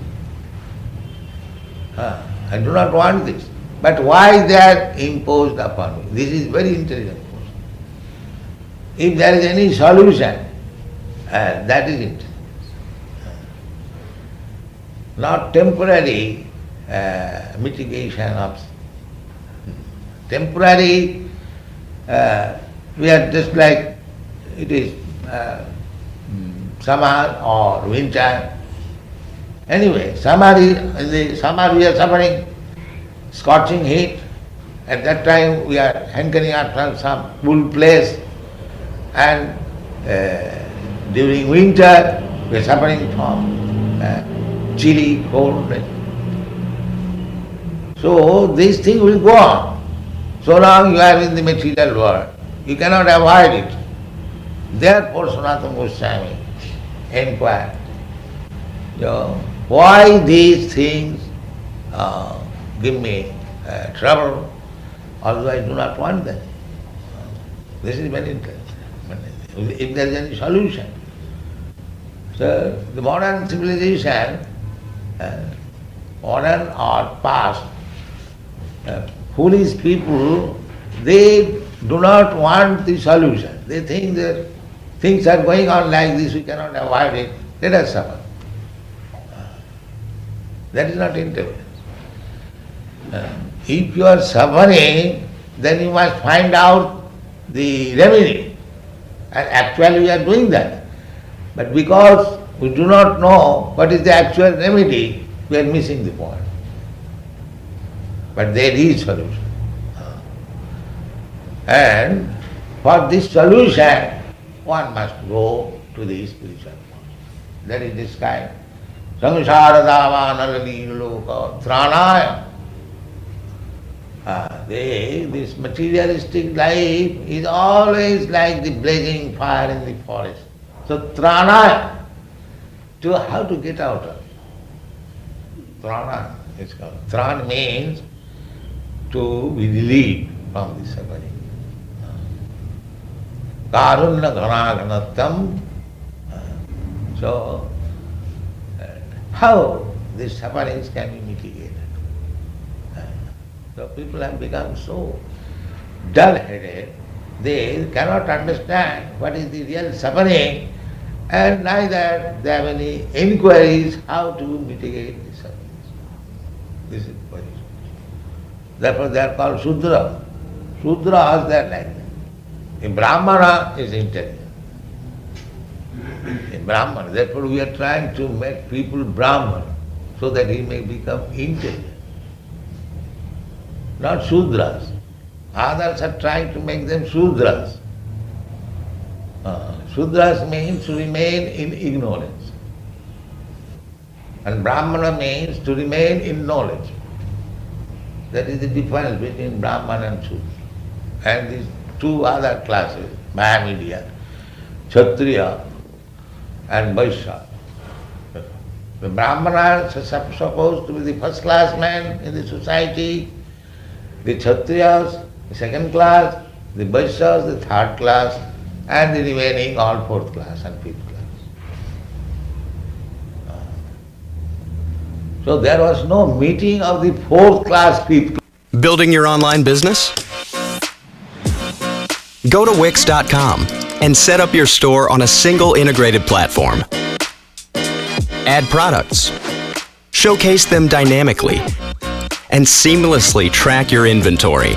I do not want this. But why they are imposed upon me? This is very intelligent question. If there is any solution, that is it. Not temporary mitigation of temporary, we are just like it is summer or winter. Anyway, in the summer we are suffering scorching heat. At that time we are hankering after some cool place, and during winter we are suffering from chilly, cold. So this thing will go on. So long you are in the material world, you cannot avoid it. Therefore Sanatana Goswami inquired, why these things give me trouble, although I do not want them. This is very interesting. If there is any solution. So the modern civilization, modern or past, foolish people, they do not want the solution. They think that things are going on like this, we cannot avoid it, let us suffer. That is not intelligence. If you are suffering, then you must find out the remedy. And actually we are doing that. But because we do not know what is the actual remedy, we are missing the point. But there is solution. And for this solution, one must go to the spiritual world. That is described. Samsara nalani loka tranaya. This materialistic life is always like the blazing fire in the forest. So tranaya, to how to get out of it. Trana is called. Tran means to be relieved from the suffering. Karunna ghanaganatam. So, how these sufferings can be mitigated? So people have become so dull-headed, they cannot understand what is the real suffering, and neither they have any inquiries how to mitigate the sufferings. This is the position. Therefore they are called Shudra. Shudras, they are like that. A Brahmana is intelligent. A Brahmana. Therefore we are trying to make people Brahman so that he may become intelligent. Not Shudras. Others are trying to make them Shudras. Shudras means to remain in ignorance. And Brahmana means to remain in knowledge. That is the difference between Brahman and Shudra. And these two other classes, Mahamediya, Kshatriya and Vaishya. The Brahmana is supposed to be the first class man in the society, the Kshatriyas, the second class, the Vaishyas, the third class, and the remaining all fourth class and fifth class. So there was no meeting of the fourth class, fifth class. Building your online business? Go to Wix.com and set up your store on a single integrated platform. Add products, showcase them dynamically, and seamlessly track your inventory.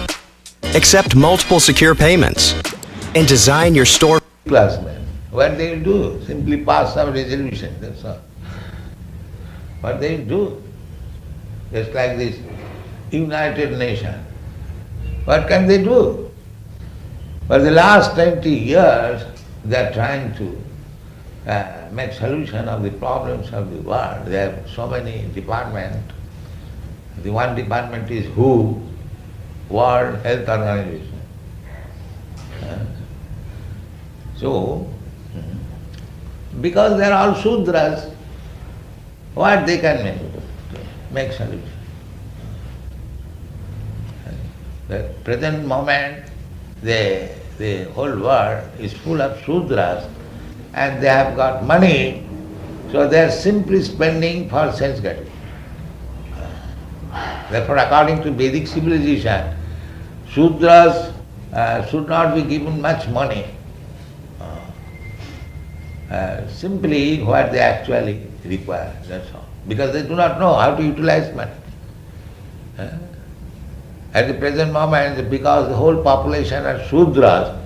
Accept multiple secure payments, and design your store. Classmen, what they will do? Simply pass some resolution, that's all. What they will do? Just like this United Nations. What can they do? For the last 20 years, they are trying to make solution of the problems of the world. There are so many departments. The one department is WHO, World Health Organization. So, because they are all Shudras, what they can make? Make solution. The present moment, the whole world is full of Shudras and they have got money, so they are simply spending for sense gratification. Therefore, according to Vedic civilization, Shudras should not be given much money. Simply what they actually require, that's all. Because they do not know how to utilize money. At the present moment, because the whole population are Shudras,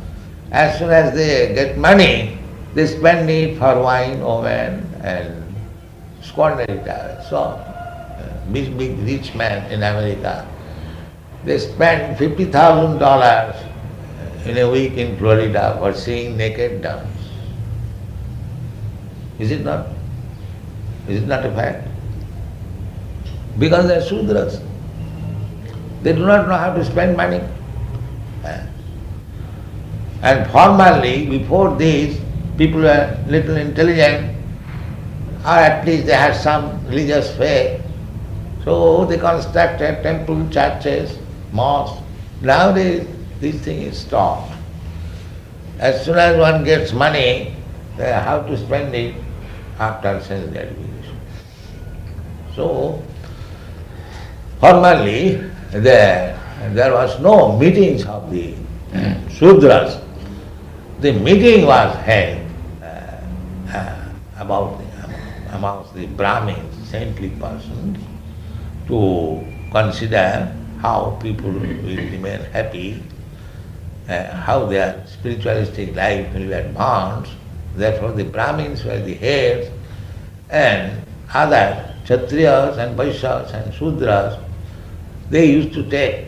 as soon as they get money, they spend it for wine, women, and squander it. So, big rich man in America, they spend $50,000 in a week in Florida for seeing naked dance. Is it not? Is it not a fact? Because they are Shudras. They do not know how to spend money. And formerly, before this, people were little intelligent, or at least they had some religious faith. So they constructed temples, churches, mosques. Nowadays this thing is stopped. As soon as one gets money, they have to spend it after sense gratification. So formerly there was no meetings of the Sudras. The meeting was held amongst the Brahmins, saintly persons, to consider how people will remain happy, how their spiritualistic life will advance. Therefore the Brahmins were the heads, and other Kshatriyas and Vaishyas and Sudras, they used to take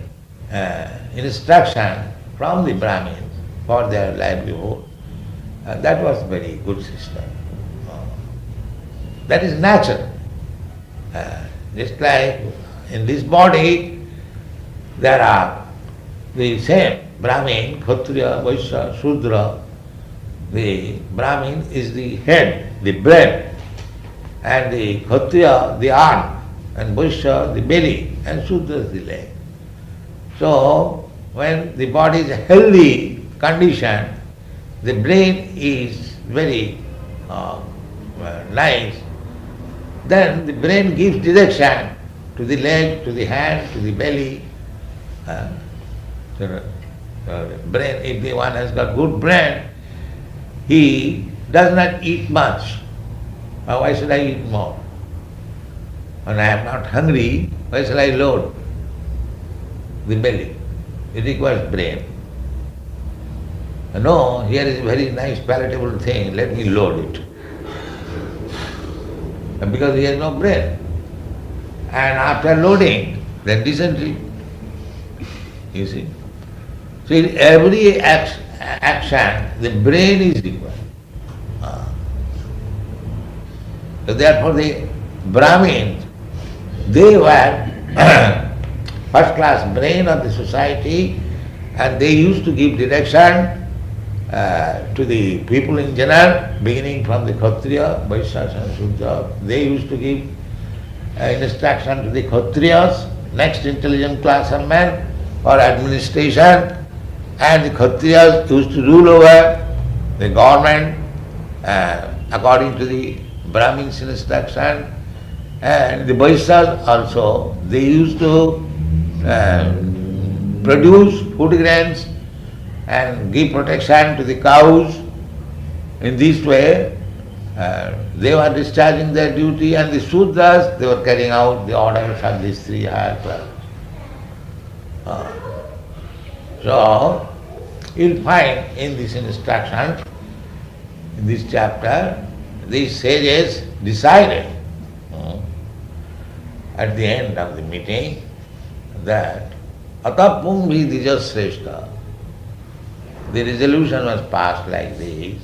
instruction from the Brahmins for their livelihood. That was very good system. That is natural. Just like in this body, there are the same Brahmin, Kshatriya, Vaishya, Shudra. The Brahmin is the head, the brain, and the Kshatriya, the arm, and Vaishya, the belly, and Shudra is the leg. So, when the body is healthy condition, the brain is very nice, then the brain gives direction to the leg, to the hand, to the belly. Brain, if the one has got good brain, he does not eat much. Why should I eat more? When I am not hungry, why shall I load the belly? It requires brain. No, here is a very nice palatable thing, let me load it. And because he has no brain. And after loading, then dysentery. You see. So in every action, the brain is required. So therefore the Brahmins, they were first class brain of the society, and they used to give direction to the people in general, beginning from the Kshatriya, Vaishyas and Shudra. They used to give instruction to the Kshatriyas, next intelligent class of men, for administration, and the Kshatriyas used to rule over the government according to the Brahmins' instruction, and the Vaishyas also, they used to produce food grains and give protection to the cows. In this way, they were discharging their duty, and the Sudras, they were carrying out the orders of these three higher classes. So, you'll find in this instruction, in this chapter, these sages decided at the end of the meeting that Atapumvi Dijasreshta. The resolution was passed like this,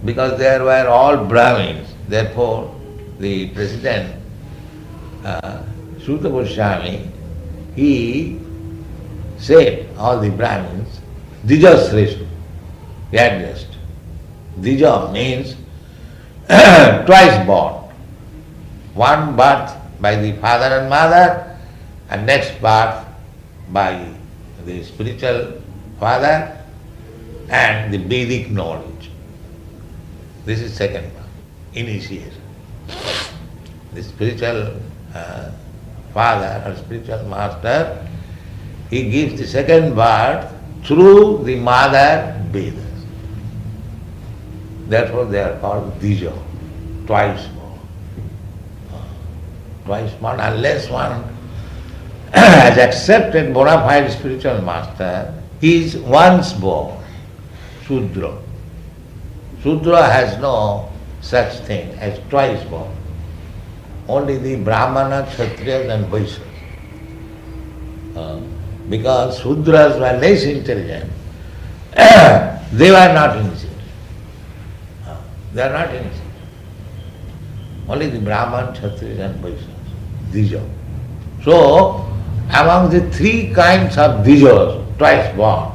because there were all Brahmins. Therefore, the president, Suta Goswami, he said all the Brahmins, Dijasreshta, he addressed. Dija means twice born. One birth by the father and mother, and next birth by the spiritual father and the Vedic knowledge. This is second birth, initiation. The spiritual father or spiritual master, he gives the second birth through the mother Vedas. Therefore they are called Dija, twice born. Twice born, unless one has accepted bona fide spiritual master, he is once born, Shudra. Shudra has no such thing as twice born. Only the Brahmana, Kshatriyas and Vaishyas. Because Shudras were less intelligent, they were not initiated. They are not initiated. Only the Brahman, Kshatriyas and Vaishyas, Dija. So, among the three kinds of Dijas, twice born,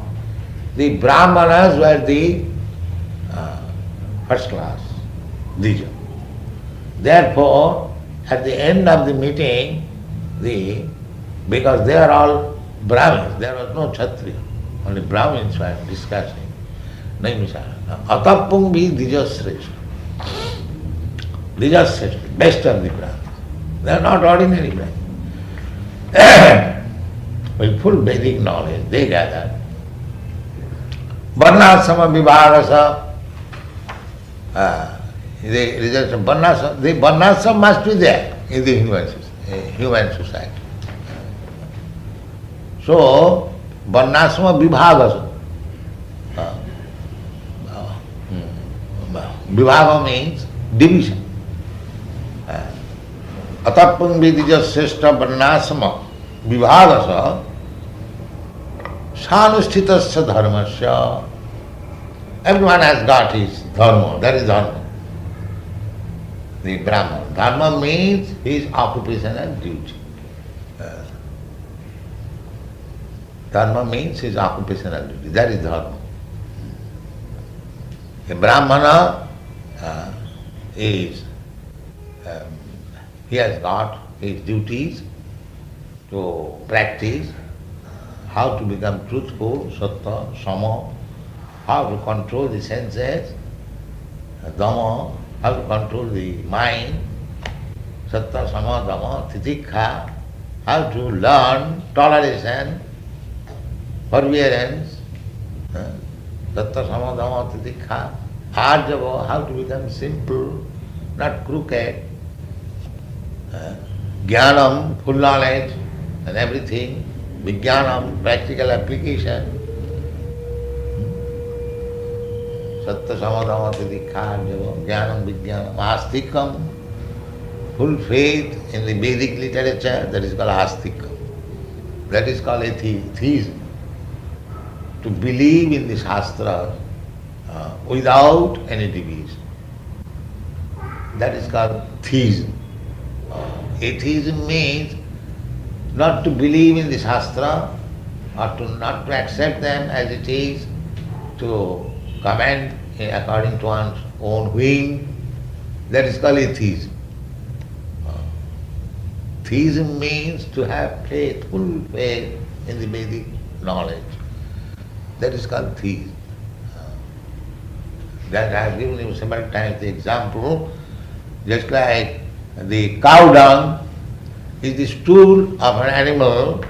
the Brahmanas were the first class Dija. Therefore, at the end of the meeting, Because they are all Brahmins, there was no Kshatriya, only Brahmins were discussing. Atapung be Dijasreshta. Dijasreshta, best of the Brahmins. They are not ordinary Brahmins. With full Vedic knowledge, they gather. Varnasama Vibhagasa. The Varnasama must be there in the human society. So, Varnasama Vibhagasa. Vibhaga means division. Atapung vidija sreshta varnasama vibhagasa sanusthitasya dharmasya. Everyone has got his dharma, that is dharma. The Brahman. Dharma means his occupation and duty. Dharma means his occupation and duty, that is dharma. A Brahmana he has got his duties to practice, how to become truthful, sattva, sama, how to control the senses, dhamma, how to control the mind, sattva, sama, dhamma, titikha, how to learn toleration, forbearance, sattva, sama, dhamma, titikha, arjava, how to become simple, not crooked, jnanam, full knowledge and everything, vijnanam, practical application, sattva, sama, dhamma, titikha, arjava, jnanam, vijnanam, astikam, full faith in the Vedic literature, that is called astikam. That is called atheism. To believe in the Shastras without any division. That is called theism. Atheism means not to believe in the Shastra or to not to accept them as it is, to comment according to one's own whim. That is called atheism. Theism means to have faith, full faith in the Vedic knowledge. That is called theism. That I have given you several times the example, just like the cow dung is the stool of an animal,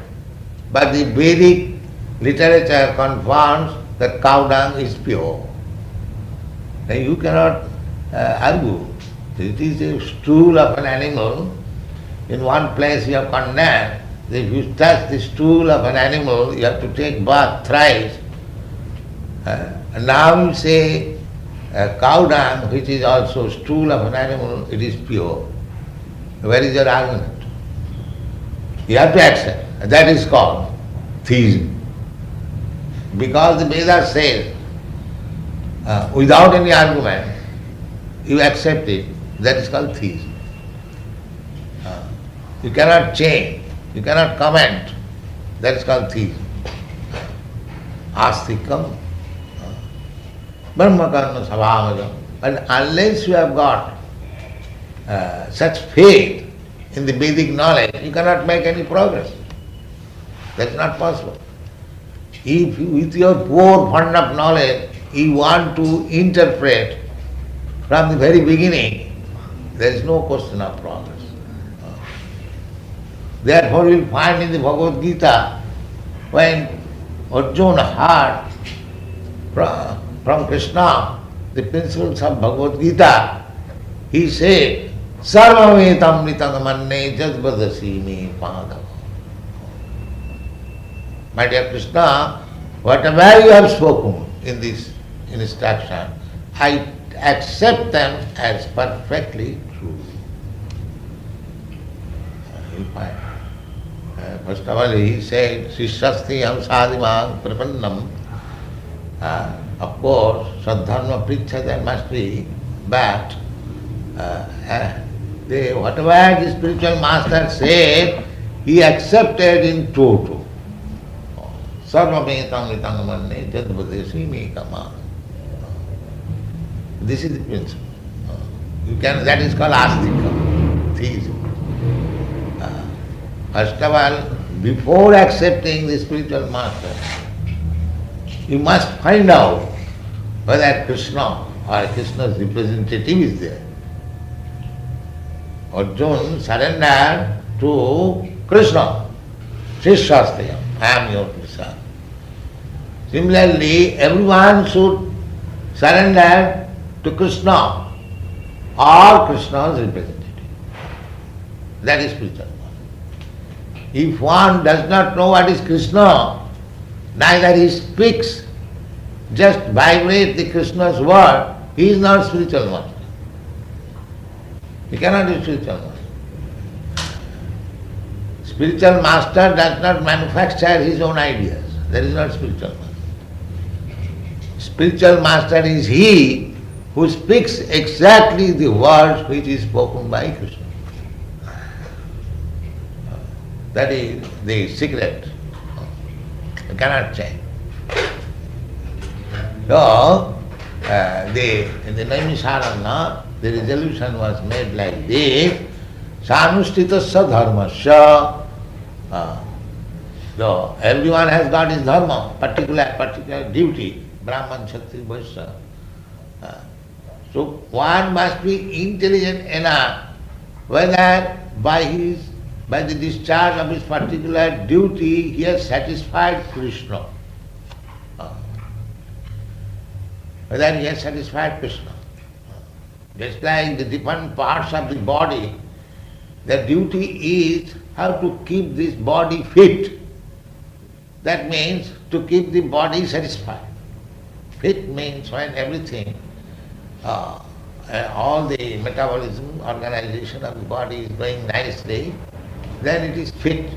but the Vedic literature confirms that cow dung is pure. Now you cannot argue. It is a stool of an animal. In one place you have condemned that if you touch the stool of an animal, you have to take bath thrice. And now you say cow dung, which is also stool of an animal, it is pure. Where is your argument? You have to accept. That is called theism. Because the Vedas says, without any argument, you accept it, that is called theism. You cannot change, you cannot comment, that is called theism. Astikam, Brahma karma sabhavajam. And unless you have got such faith in the Vedic knowledge, you cannot make any progress. That is not possible. If you, with your poor fund of knowledge, you want to interpret from the very beginning, there is no question of progress. Therefore you will find in the Bhagavad Gita, when Arjuna heard from Krishna the principles of Bhagavad Gita, he said, Sarvametam nitagamanne jadvadasi me padava. My dear Krishna, whatever you have spoken in this instruction, I accept them as perfectly true. You find. First of all, he said, Sishastiyam sadimam prapannam. Of course, Sadharma Pricha there must be, but whatever the spiritual master said, he accepted in toto. Sarvametam vitangamanne jadvadesi me kama. This is the principle. You can, that is called astika, theism. First of all, before accepting the spiritual master, you must find out whether Krishna or Krishna's representative is there. Arjuna surrendered to Krishna. Shishastaya, I am your Krishna. Similarly, everyone should surrender to Krishna or Krishna's representative. That is spiritual. If one does not know what is Krishna, neither he speaks, just vibrate the Krishna's word, he is not spiritual master. He cannot be spiritual master. Spiritual master does not manufacture his own ideas. That is not spiritual master. Spiritual master is he who speaks exactly the words which is spoken by Krishna. That is the secret. You cannot change. So, in the Naimisharanya, the resolution was made like this: Sanustitasya dharmasya. So, everyone has got his dharma, particular duty, Brahman, Kshatriya, Vaishya. So, one must be intelligent enough whether by the discharge of his particular duty he has satisfied Krishna. Whether he has satisfied Krishna. Just like the different parts of the body, their duty is how to keep this body fit. That means to keep the body satisfied. Fit means when everything, all the metabolism, organization of the body is going nicely, then it is fit.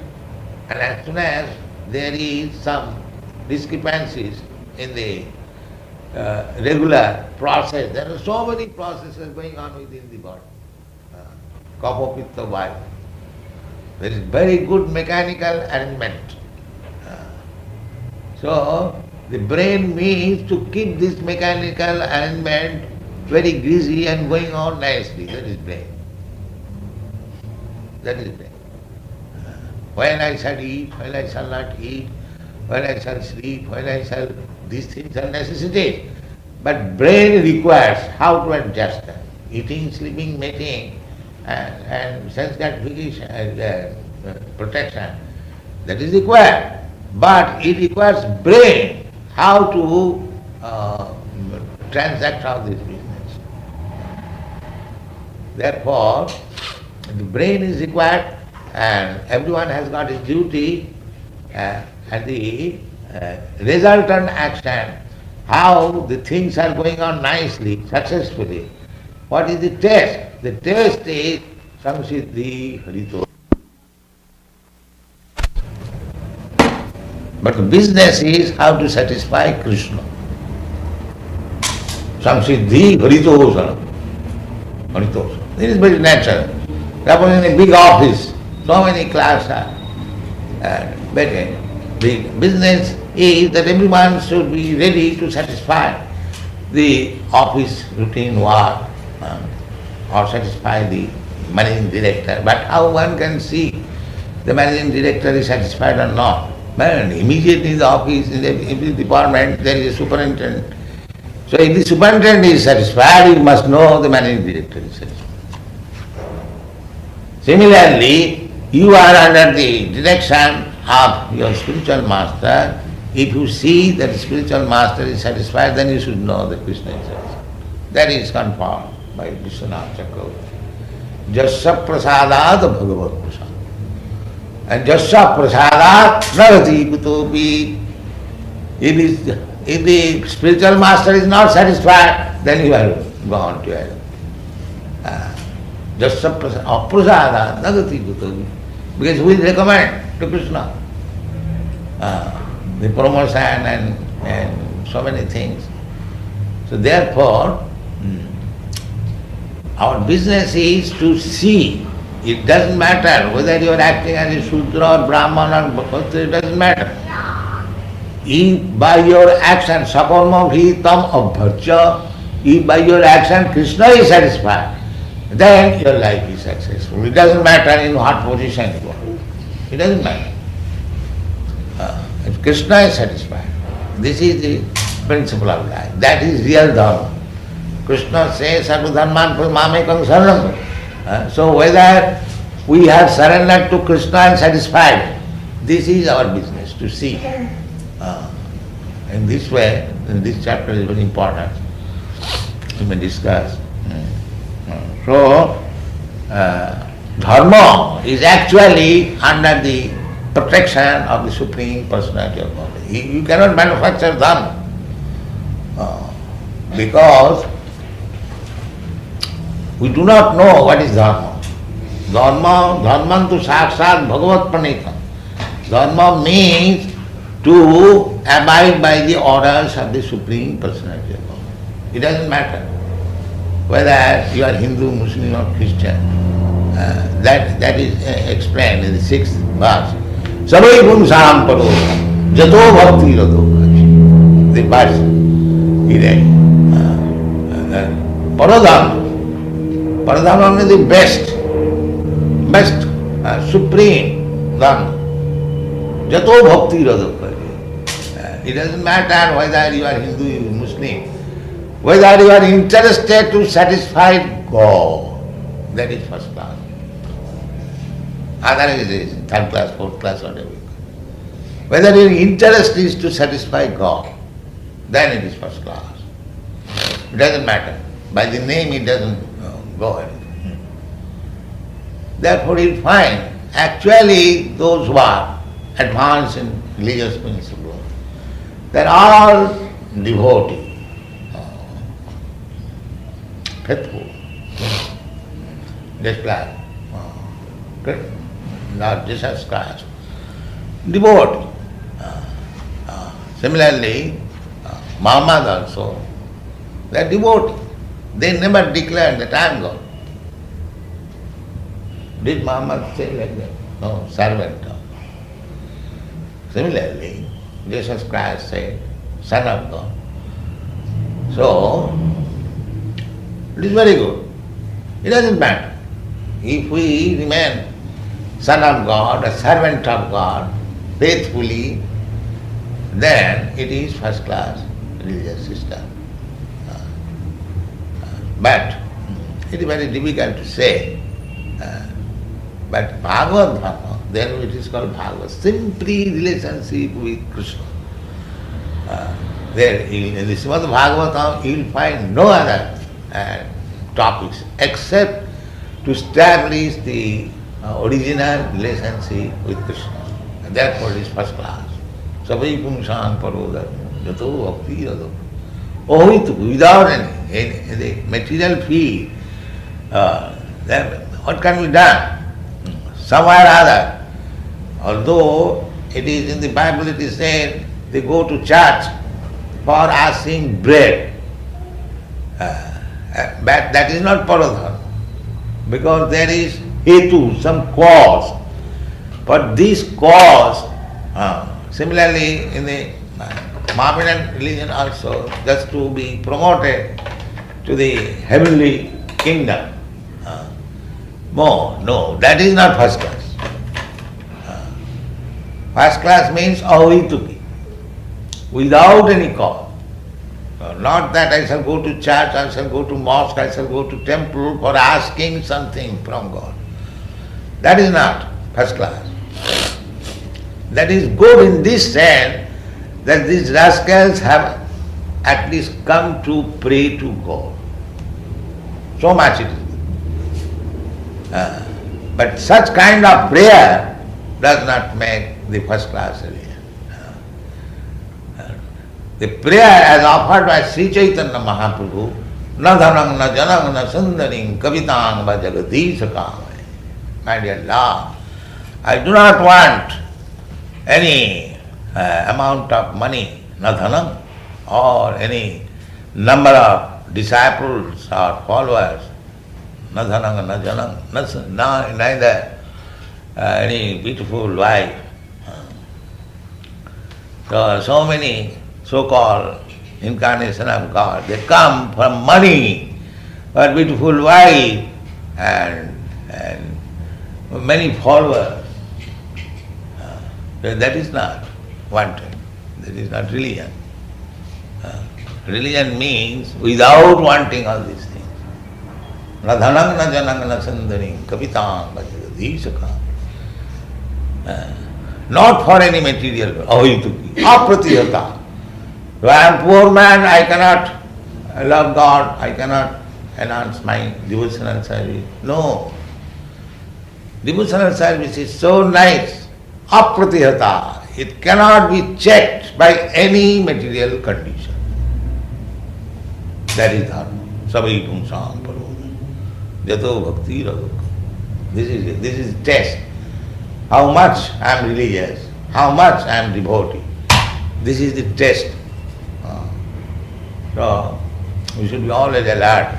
And as soon as there is some discrepancies in the regular process, there are so many processes going on within the body. Kapha, Pitta, Vayu. There is very good mechanical arrangement. So, the brain means to keep this mechanical arrangement very greasy and going on nicely. That is brain. That is brain. When I shall eat, when I shall not eat, when I shall sleep, when I shall... These things are necessities. But brain requires how to adjust them. Eating, sleeping, mating, and sense gratification, protection. That is required. But it requires brain how to transact all this business. Therefore, the brain is required, and everyone has got his duty, and the resultant action, how the things are going on nicely, successfully. What is the test? The test is samsiddhi harito. But the business is how to satisfy Krishna. Samsiddhi haritosa. Haritosa. This is very natural. Suppose in a big office, so many clerks are better. The business is that everyone should be ready to satisfy the office routine work or satisfy the managing director. But how one can see the managing director is satisfied or not? Man, immediately in the office, in the department, there is a superintendent. So if the superintendent is satisfied, you must know the managing director is satisfied. Similarly, you are under the direction of your spiritual master. If you see that the spiritual master is satisfied, then you should know that Krishna is satisfied. That is confirmed by Vishwanath Chakravarti. Jasya prasadat bhagavat prasad. And Jasya prasadat narati kutopi. If the spiritual master is not satisfied, then you are gone to hell. Jasya prasadat narati kutopi. Because we recommend to Krishna the promotion and so many things. So therefore, our business is to see. It doesn't matter whether you are acting as a Shudra or Brahman or Kshatriya, it doesn't matter. If by your action, sakarma vritam abharcha, if by your action Krishna is satisfied, then your life is successful. It doesn't matter in what position you are. It doesn't matter. If Krishna is satisfied, this is the principle of life. That is real dharma. Krishna says, Sarva dharman mamekam saranam. So whether we have surrendered to Krishna and satisfied, this is our business to see. In this way, this chapter is very important. We may discuss. So, dharma is actually under the protection of the Supreme Personality of Godhead. You cannot manufacture dharma because we do not know what is dharma. Dharma tu sakshat bhagavat pranita. Dharma means to abide by the orders of the Supreme Personality of Godhead. It doesn't matter whether you are Hindu, Muslim or Christian. That is explained in the 6th verse. Savai pumsam paro jato bhakti rato. The verse is Paradharma. Paradharma means the best, supreme dharma. Jato bhakti rato. It doesn't matter whether you are Hindu or Muslim, whether you are interested to satisfy God. That is first class. Otherwise it is third class, fourth class, whatever. Whether your interest is to satisfy God, then it is first class. It doesn't matter. By the name it doesn't go ahead. Therefore you'll find actually those who are advanced in religious principles, they are all devotees, faithful, just like Lord Jesus Christ, devotee. Similarly, Muhammad also, they are devotee. They never declared that I am God. Did Muhammad say like that? No, servant. Similarly, Jesus Christ said, Son of God. So, it is very good. It doesn't matter. If we remain Son of God, a servant of God, faithfully, then it is first class religious system. But it is very difficult to say. But Bhagavad Dharma, then it is called Bhagavad, simply relationship with Krishna. There in the Srimad Bhagavatam you will find no other topics except to establish the original relationship with Krishna. And therefore it is first class. Savai pumsam parodar jato bhakti rado. Without any material field, then what can be done? Somewhere or other. Although it is in the Bible it is said they go to church for asking bread. But that is not paradharma. Because there is hetu, some cause. But this cause, similarly in the Mohammedan religion also, just to be promoted to the heavenly kingdom. No, that is not first class. First class means ahituki, without any cause. Not that I shall go to church, I shall go to mosque, I shall go to temple for asking something from God. That is not first class. That is good in this sense that these rascals have at least come to pray to God. So much it is. But such kind of prayer does not make the first class religion. The prayer as offered by Sri Chaitanya Mahaprabhu, na dhanang, na janang, na sundaring, kavitang, va jagadishakam. My dear Lord, I do not want any amount of money, na dhanam, or any number of disciples or followers, na dhanam, na janang, neither any beautiful wife. So many so-called incarnation of God, they come for money, for beautiful wife and many followers. That is not wanted. That is not religion. Religion means without wanting all these things. Na dhanang na janang na sandhaning kapitang jagadishaka. Not for any material, ahituki, apratihata. I am poor man, I cannot love God, I cannot enhance my devotional service. No. Devotional service is so nice, apratihata. It cannot be checked by any material condition. That is dharma. Sabai pumsam paroma. Jato bhakti radukha. This is test. How much I am religious, how much I am devotee. This is the test. So, we should be always alert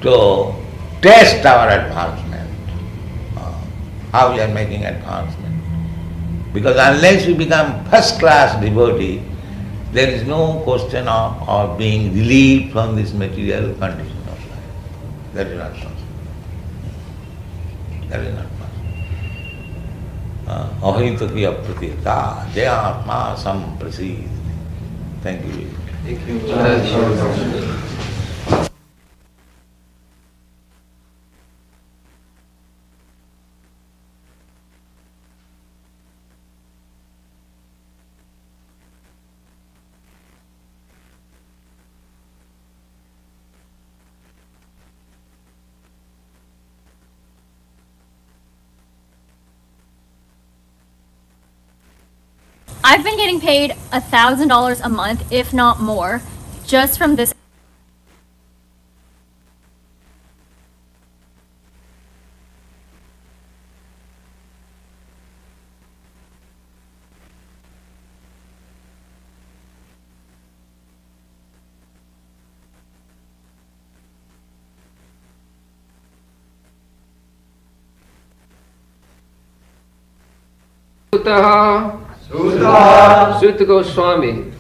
to test our advancement, how we are making advancement. Because unless we become first-class devotee, there is no question of being relieved from this material condition of life. That is not possible. That is not possible. Ahitaki apratita, jayatma samprasid. Thank you. Thank you. I've been getting paid $1,000 a month, if not more, just from this. Sutta Goswami.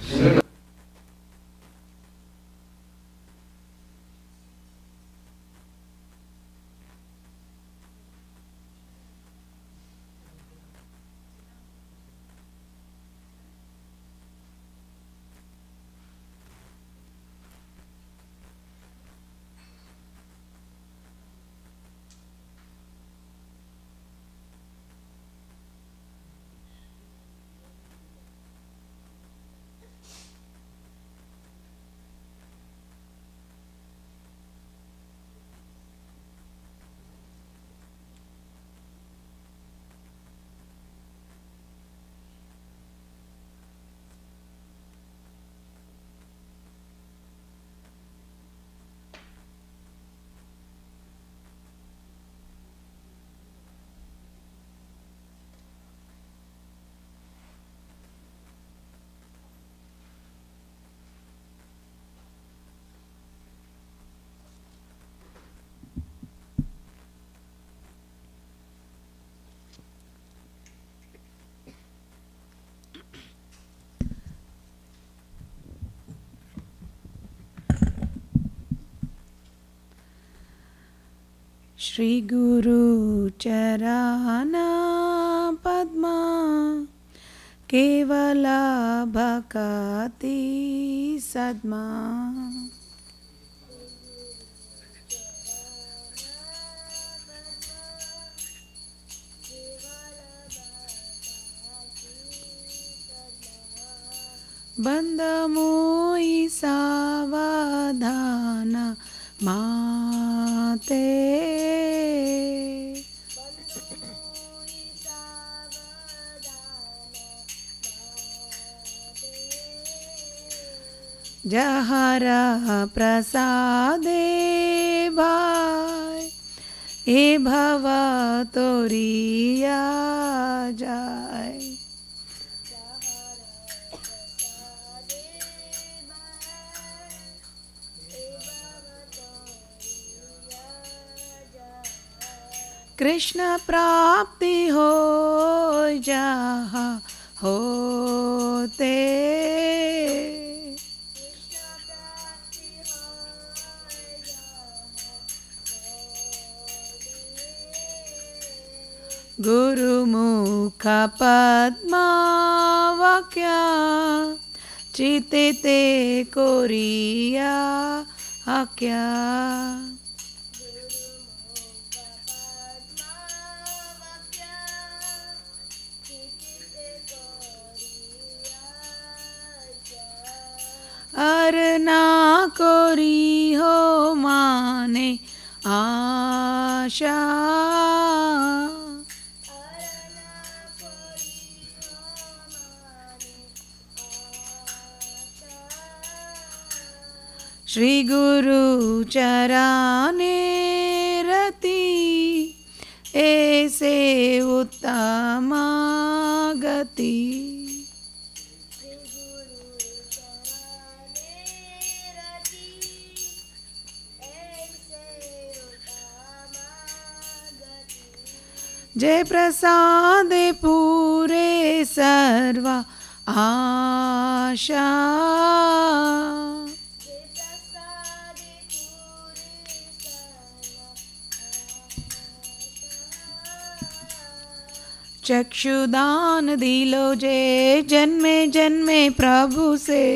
Shri Guru Charana Padma Kevala Bhakati Sadma. Bandhamoi savadhana mate. Jahara prasade bhai e bhava toriya jai. Krishna prapti ho jaha hote. गुरुमुख पद्मावाक्या चिते ते Korea Akya अरना कोरी हो माने आशा श्री गुरु चराने रति ऐसे उत्तमा गति जय प्रसाद पूरे सर्वा आशा चक्षुदान दिलो जे जन्मे जन्मे प्रभु से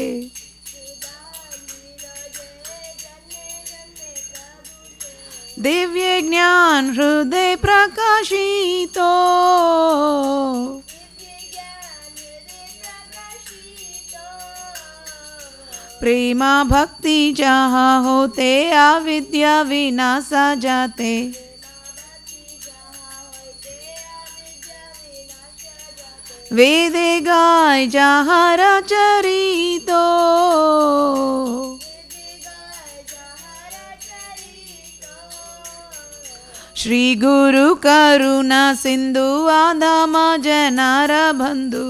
दिव्य ज्ञान हृदय प्रकाशितो प्रेमा भक्ति जहाँ होते अविद्या विनाशा जाते वेदे गाय जहाँ रचरितो श्री गुरु करुणा सिंधु आधाम जनार बंधु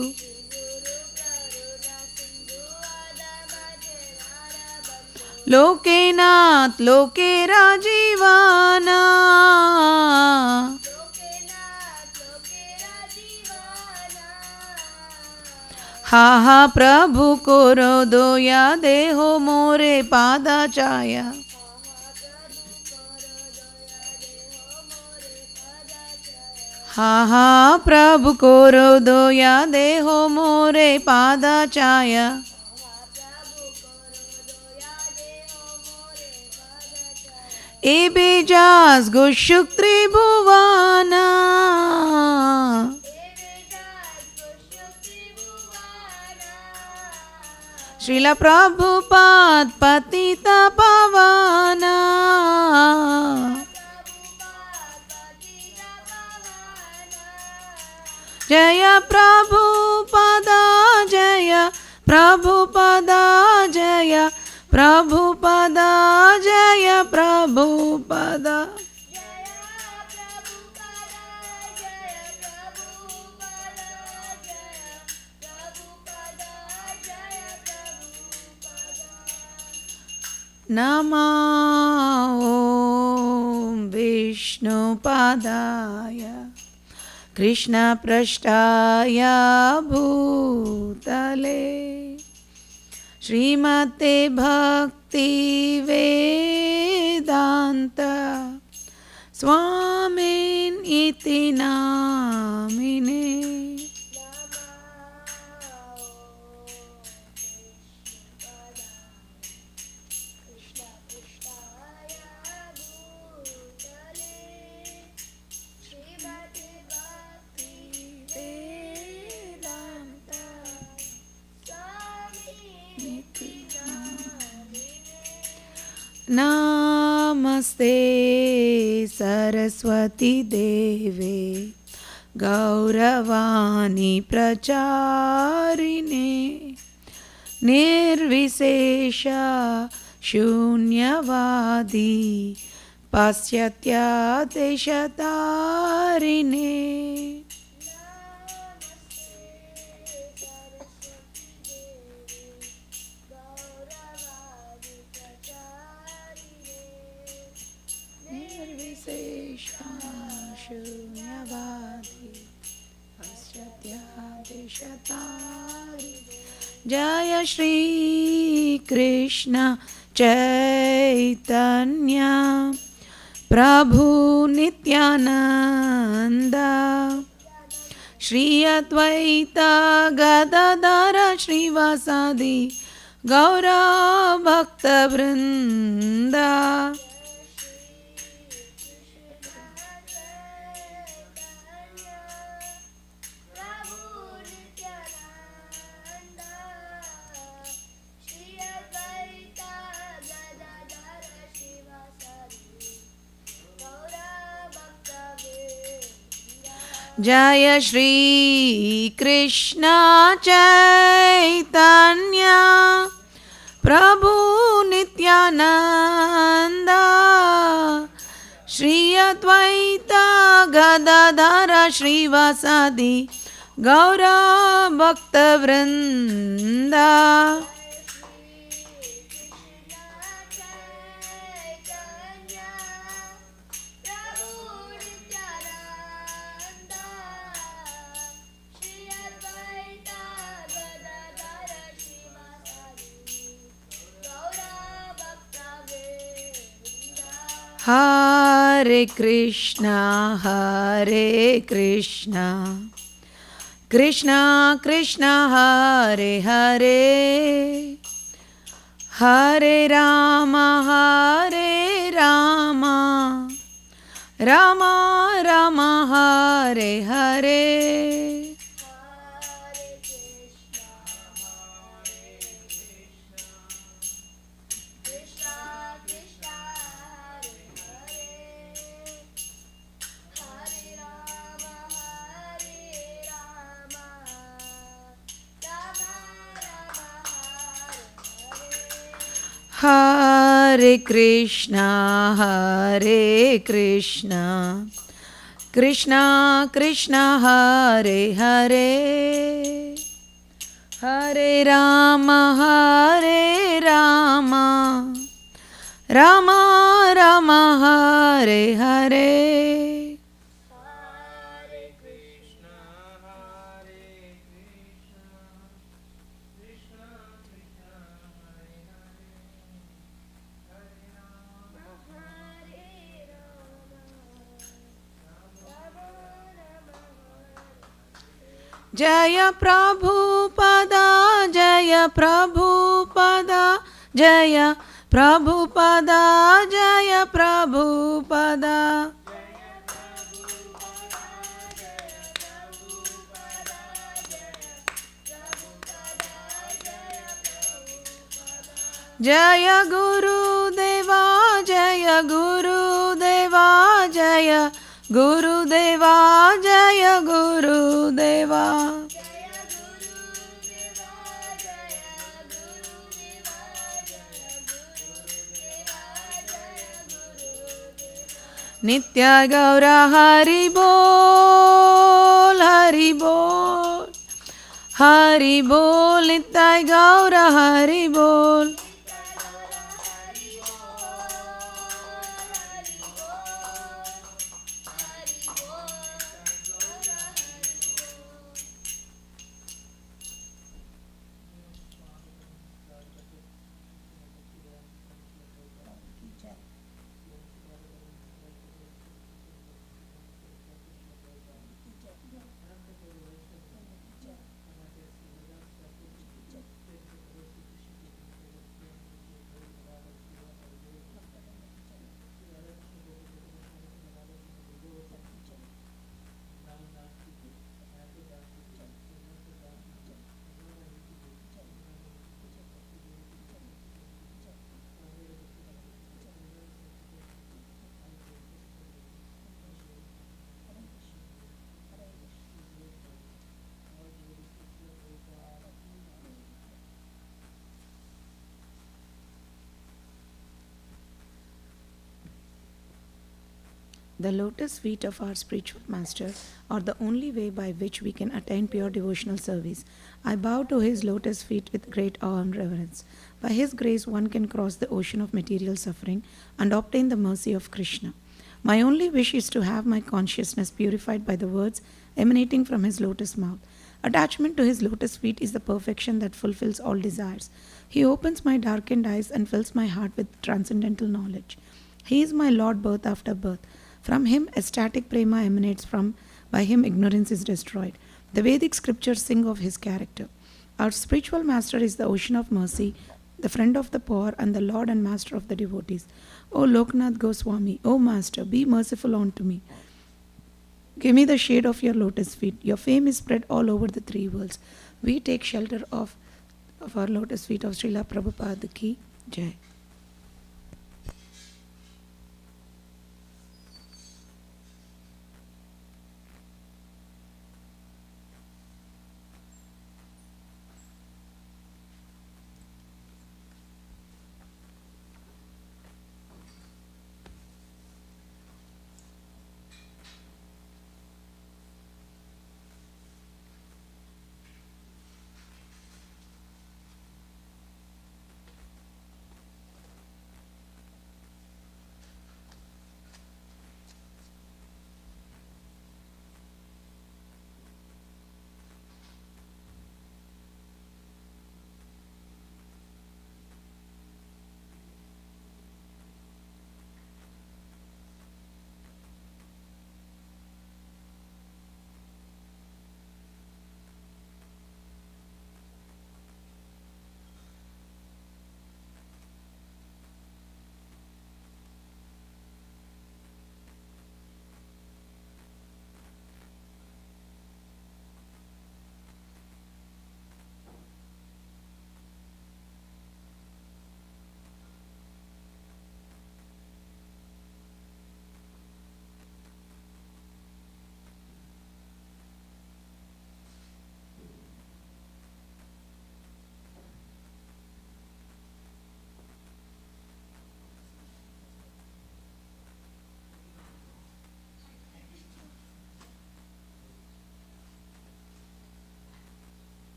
लोके नाथ लोके राजीवाना हा हा प्रभु कोरो दोया देहो मोरे पादा चाया हा हा प्रभु कोरो दोया देहो मोरे पादा चाया ए बेजास गुशुक त्रिभुवाना श्रीला प्रभुपाद पतित पावना जय प्रभुपदा जय प्रभुपदा जय प्रभुपदा जय प्रभुपदा नमो विष्णुपादाय कृष्णपृष्ठाय भूतले श्रीमते भक्ति वेदांत स्वामिन् इति नामिने नमस्ते सरस्वती देवे गौरवाणी प्रचारिणे निर्विशेष शून्यवादी पाश्चात्यादेशतारिणे जय Shri Krishna Chaitanya Prabhu Nityananda Shri Advaita Gadadara Srivasadi Gaura Bhakta Vrinda. Jaya Shri Krishna Chaitanya Prabhu Nityananda Shri Advaita Gadadara Srivasadi Gaura Bhakta Vrinda. Hare Krishna, Hare Krishna, Krishna Krishna, Hare Hare, Hare Rama, Hare Rama, Rama Rama, Hare Hare. Hare Krishna, Hare Krishna, Krishna Krishna, Hare Hare, Hare Rama, Hare Rama, Rama Rama, Hare Hare. Jaya Prabhupada, Jaya Prabhupada, Jaya Prabhupada, Jaya Prabhupada. Jaya Guru Deva, Jaya Guru Deva, Jaya Guru Deva, Jaya Guru Deva. Nitya Gaura Hari Bol, Hari Bol, Hari Bol, Nitya Gaura Hari Bol. The lotus feet of our spiritual master are the only way by which we can attain pure devotional service. I bow to his lotus feet with great awe and reverence. By his grace, one can cross the ocean of material suffering and obtain the mercy of Krishna. My only wish is to have my consciousness purified by the words emanating from his lotus mouth. Attachment to his lotus feet is the perfection that fulfills all desires. He opens my darkened eyes and fills my heart with transcendental knowledge. He is my Lord birth after birth. From him ecstatic prema emanates, by him ignorance is destroyed. The Vedic scriptures sing of his character. Our spiritual master is the ocean of mercy, the friend of the poor, and the Lord and master of the devotees. O Loknath Goswami, O Master, be merciful unto me. Give me the shade of your lotus feet. Your fame is spread all over the three worlds. We take shelter of our lotus feet of Srila Prabhupada ki Jai.